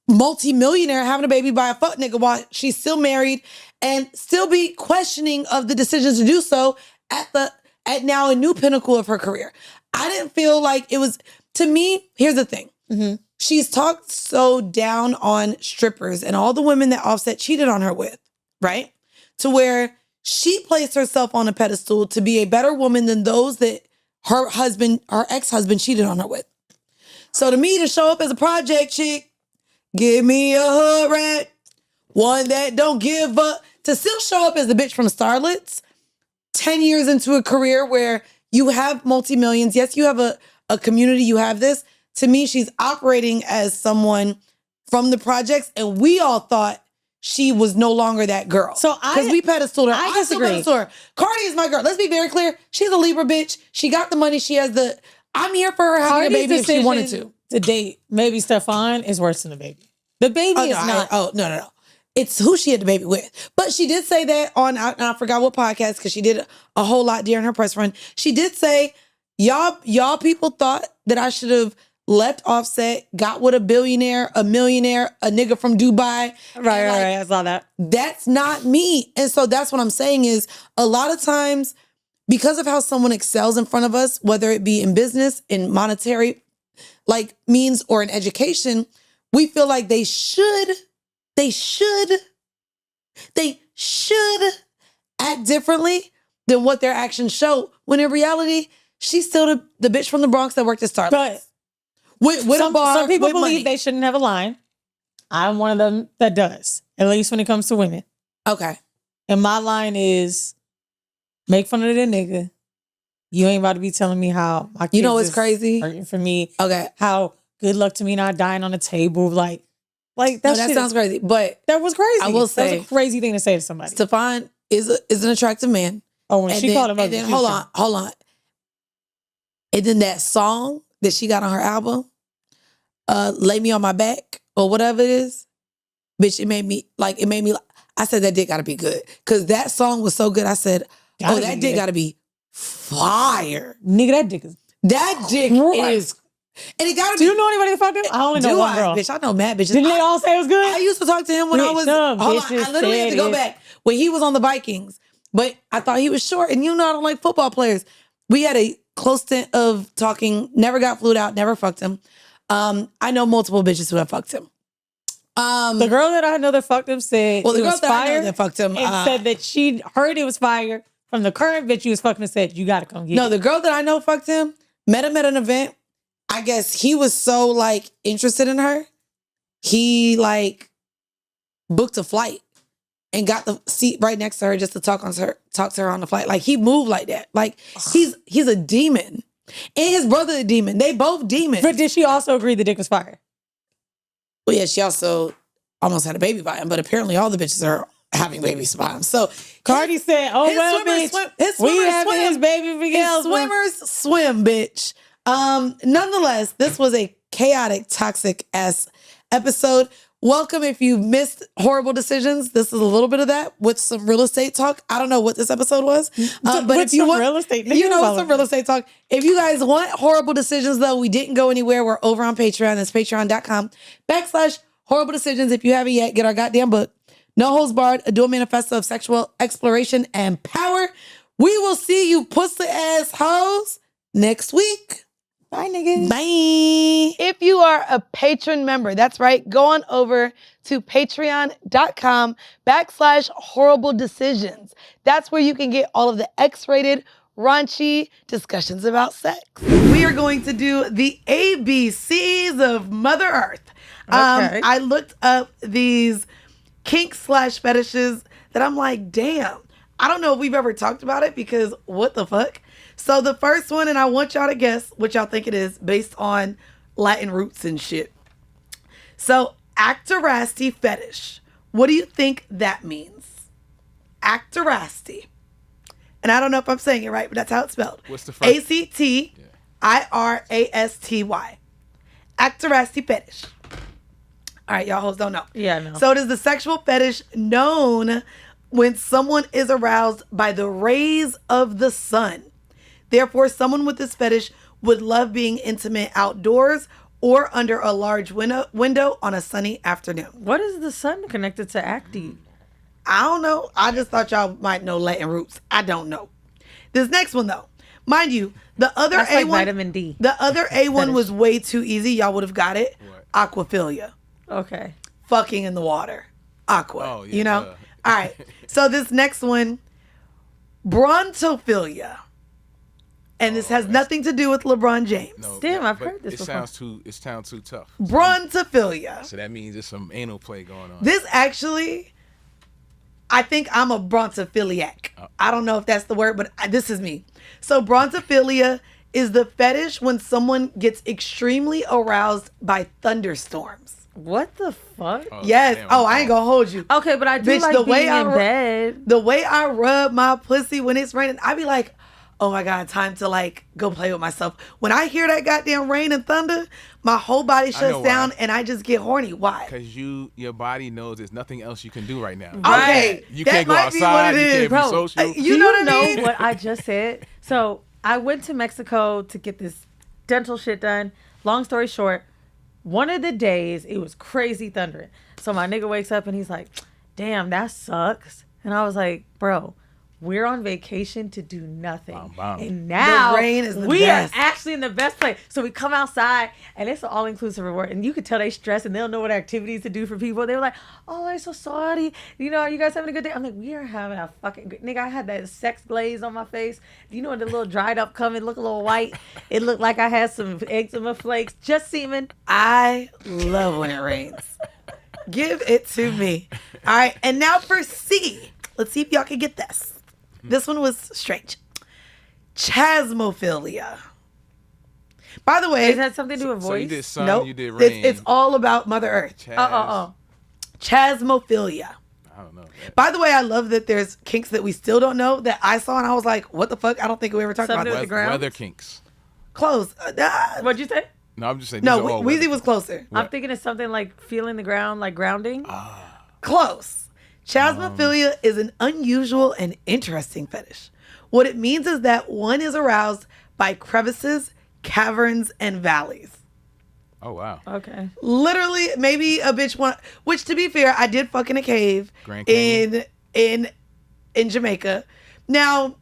multi-millionaire having a baby by a fuck nigga while she's still married and still be questioning of the decisions to do so at now a new pinnacle of her career. I didn't feel like it was, to me, here's the thing. Mm-hmm. She's talked so down on strippers and all the women that Offset cheated on her with, right? To where she placed herself on a pedestal to be a better woman than those that her ex-husband cheated on her with. So to me, to show up as a project chick, give me a hood rat, one that don't give up, to still show up as the bitch from Starlets, 10 years into a career where you have multi-millions. Yes, you have a community, you have this. To me, she's operating as someone from the projects, and we all thought she was no longer that girl. So because we pedestaled her. I disagree. Pedestal her. Cardi is my girl. Let's be very clear. She's a Libra bitch. She got the money. She has the... I'm here for her having Cardi's a baby if she wanted to. To date, maybe Stefan is worse than the baby. The baby is not. No. It's who she had the baby with. But she did say that on, I forgot what podcast, because she did a whole lot during her press run. She did say, y'all people thought that I should have left Offset, got with a billionaire, a millionaire, a nigga from Dubai. Right. I saw that. That's not me. And so that's what I'm saying is, a lot of times, because of how someone excels in front of us, whether it be in business, in monetary like means, or in education, we feel like they should act differently than what their actions show. When in reality, she's still the bitch from the Bronx that worked at Starbucks. But with a bar, some people with believe money. they shouldn't have a line. I'm one of them that does, at least when it comes to women. Okay. And my line is, make fun of the nigga. You ain't about to be telling me how my kids what's crazy? Hurting for me. Okay. How good luck to me not dying on the table. Like that sounds crazy. But that was crazy. I will say, that was a crazy thing to say to somebody. Stefan is an attractive man. Oh, when she called him ugly. Hold on. And then that song that she got on her album, Lay Me on My Back, or whatever it is, bitch, it made me, I said that dick gotta be good. Cause that song was so good. I said, that dick gotta be fire. Nigga, that dick is... That dick is... And it gotta be... Do you know anybody that fucked him? I only know one girl. Bitch, I know mad bitches. Didn't they all say it was good? I used to talk to him when I was... Hold on, I literally had to go back. When he was on the Vikings. But I thought he was short. And I don't like football players. We had a close stint of talking, never got flued out, never fucked him. I know multiple bitches who have fucked him. The girl that I know that fucked him said the it girl was that fire. I know that fucked him And said that she heard it was fire from the current bitch you was fucking and said, you gotta come get it. No, the girl that I know fucked him, met him at an event. I guess he was so interested in her. He booked a flight and got the seat right next to her just to talk to her on the flight. He moved like that. He's a demon. And his brother a demon. They both demons. But did she also agree the dick was fire? Well, yeah, she also almost had a baby by him, but apparently all the bitches are having babies by him. So Cardi said, "Oh well, bitch, we having his baby Miguel. Swimmers swim, bitch." Nonetheless, this was a chaotic, toxic ass episode. Welcome if you missed horrible decisions. This is a little bit of that with some real estate talk. I don't know what this episode was, but if you want real estate, some real estate talk. If you guys want horrible decisions, though, we didn't go anywhere. We're over on Patreon. That's patreon.com/horrible decisions. If you haven't yet, get our goddamn book. No Holds Barred, a dual manifesto of sexual exploration and power. We will see you pussy ass hoes next week. Bye, niggas. Bye. If you are a patron member, that's right, go on over to patreon.com/horrible decisions. That's where you can get all of the X-rated, raunchy discussions about sex. We are going to do the ABCs of Mother Earth. Okay. I looked up these kinks/fetishes that I'm like, damn, I don't know if we've ever talked about it because what the fuck? So the first one, and I want y'all to guess what y'all think it is based on Latin roots and shit. So actorasti fetish. What do you think that means? Actorasti. And I don't know if I'm saying it right, but that's how it's spelled. What's the first? ACTIRASTY. Actorasti fetish. All right, y'all hoes don't know. Yeah, I know. So it is the sexual fetish known when someone is aroused by the rays of the sun. Therefore, someone with this fetish would love being intimate outdoors or under a large window on a sunny afternoon. What is the sun connected to acting? I don't know. I just thought y'all might know Latin roots. I don't know. This next one, though. Mind you, the other That's A1, like vitamin D. The other A1 was way too easy. Y'all would have got it. What? Aquaphilia. Okay. Fucking in the water. Aqua. Oh, yeah, you know? All right. So this next one, brontophilia. And this has nothing to do with LeBron James. No, Damn, I've but heard this before. It sounds too tough. Brontophilia. So that means there's some anal play going on. This actually, I think I'm a brontophiliac. I don't know if that's the word, but this is me. So brontophilia is the fetish when someone gets extremely aroused by thunderstorms. What the fuck? Yes. Damn, I ain't gonna hold you. Okay, but I do Bitch, like the way being I in bed. The way I rub my pussy when it's raining, I be like, oh my God, time to like go play with myself. When I hear that goddamn rain and thunder, my whole body shuts down and I just get horny. Why? Because your body knows there's nothing else you can do right now. Okay. You that can't go might be what outside. it You is. can't Bro, be social. You know what I mean? What I just said? So I went to Mexico to get this dental shit done. Long story short, one of the days it was crazy thundering. So my nigga wakes up and he's like, damn, that sucks. And I was like, bro, we're on vacation to do nothing. Bam, bam. And now The rain is the we best. are actually in the best place. So we come outside and it's an all-inclusive reward. And you could tell they stress and they don't know what activities to do for people. They were like, oh, I'm so sorry. You know, are you guys having a good day? I'm like, we are having a fucking good... Nigga, I had that sex glaze on my face. You know, the little dried up coming, look a little white. It looked like I had some eczema flakes. Just semen. I love when it rains. Give it to me. All right. And now for C. Let's see if y'all can get this. This one was strange. Chasmophilia. By the way, Is that something to do with So you voice? did sun, nope. you did rain. It's all about Mother Earth. Chaz. Chasmophilia. I don't know. By the way, I love that there's kinks that we still don't know that I saw and I was like, what the fuck? I don't think we ever talked Something about with this. the ground? Weather kinks. Close. What'd you say? No, I'm just saying. No, these are all Weezy weather was closer. I'm thinking it's something like feeling the ground, like grounding. Close. Chasmophilia is an unusual and interesting fetish. What it means is that one is aroused by crevices, caverns, and valleys. Oh, wow. Okay. Literally, maybe a bitch want. Which, to be fair, I did fuck in a cave Grand Canyon. in Jamaica. Now,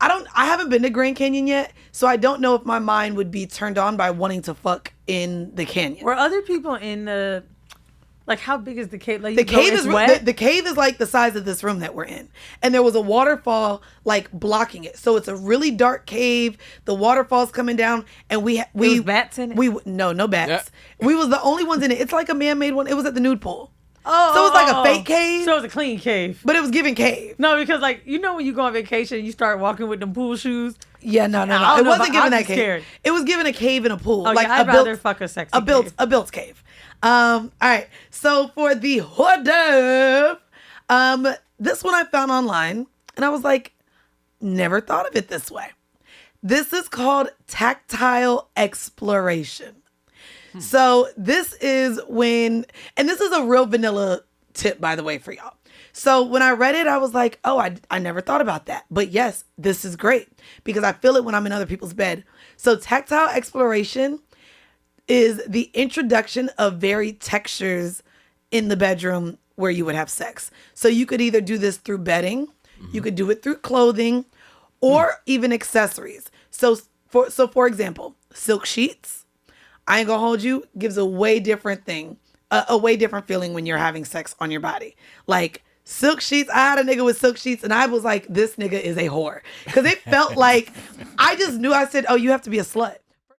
I haven't been to Grand Canyon yet, so I don't know if my mind would be turned on by wanting to fuck in the canyon. Were other people in the... Like, how big is the cave? Like, The cave is is wet? the cave is like the size of this room that we're in, and there was a waterfall like blocking it. So it's a really dark cave. The waterfall's coming down, and we was bats in it? No bats. Yeah. We was the only ones in it. It's like a man-made one. It was at the nude pool, Oh, so it was like a fake cave, So it was a clean cave. but it was giving cave. No, because like you know when you go on vacation, you start walking with them pool shoes. Yeah, no. I It don't know, wasn't but giving I'd that be cave. scared. It was giving a cave in a pool, Oh, like yeah, I'd a rather built, fuck a sexy a built cave. All right. So for the hors d'oeuvre, this one I found online, and I was like, never thought of it this way. This is called tactile exploration. So this is when, and this is a real vanilla tip, by the way, for y'all. So when I read it, I was like, oh, I never thought about that. But yes, this is great because I feel it when I'm in other people's bed. So tactile exploration is the introduction of varied textures in the bedroom where you would have sex. So you could either do this through bedding, you could do it through clothing, or even accessories. So for example, silk sheets, I ain't gonna hold you, gives a way different thing, a way different feeling when you're having sex on your body. Like silk sheets, I had a nigga with silk sheets and I was like, this nigga is a whore. Because it felt like, I just knew, I said, oh, you have to be a slut.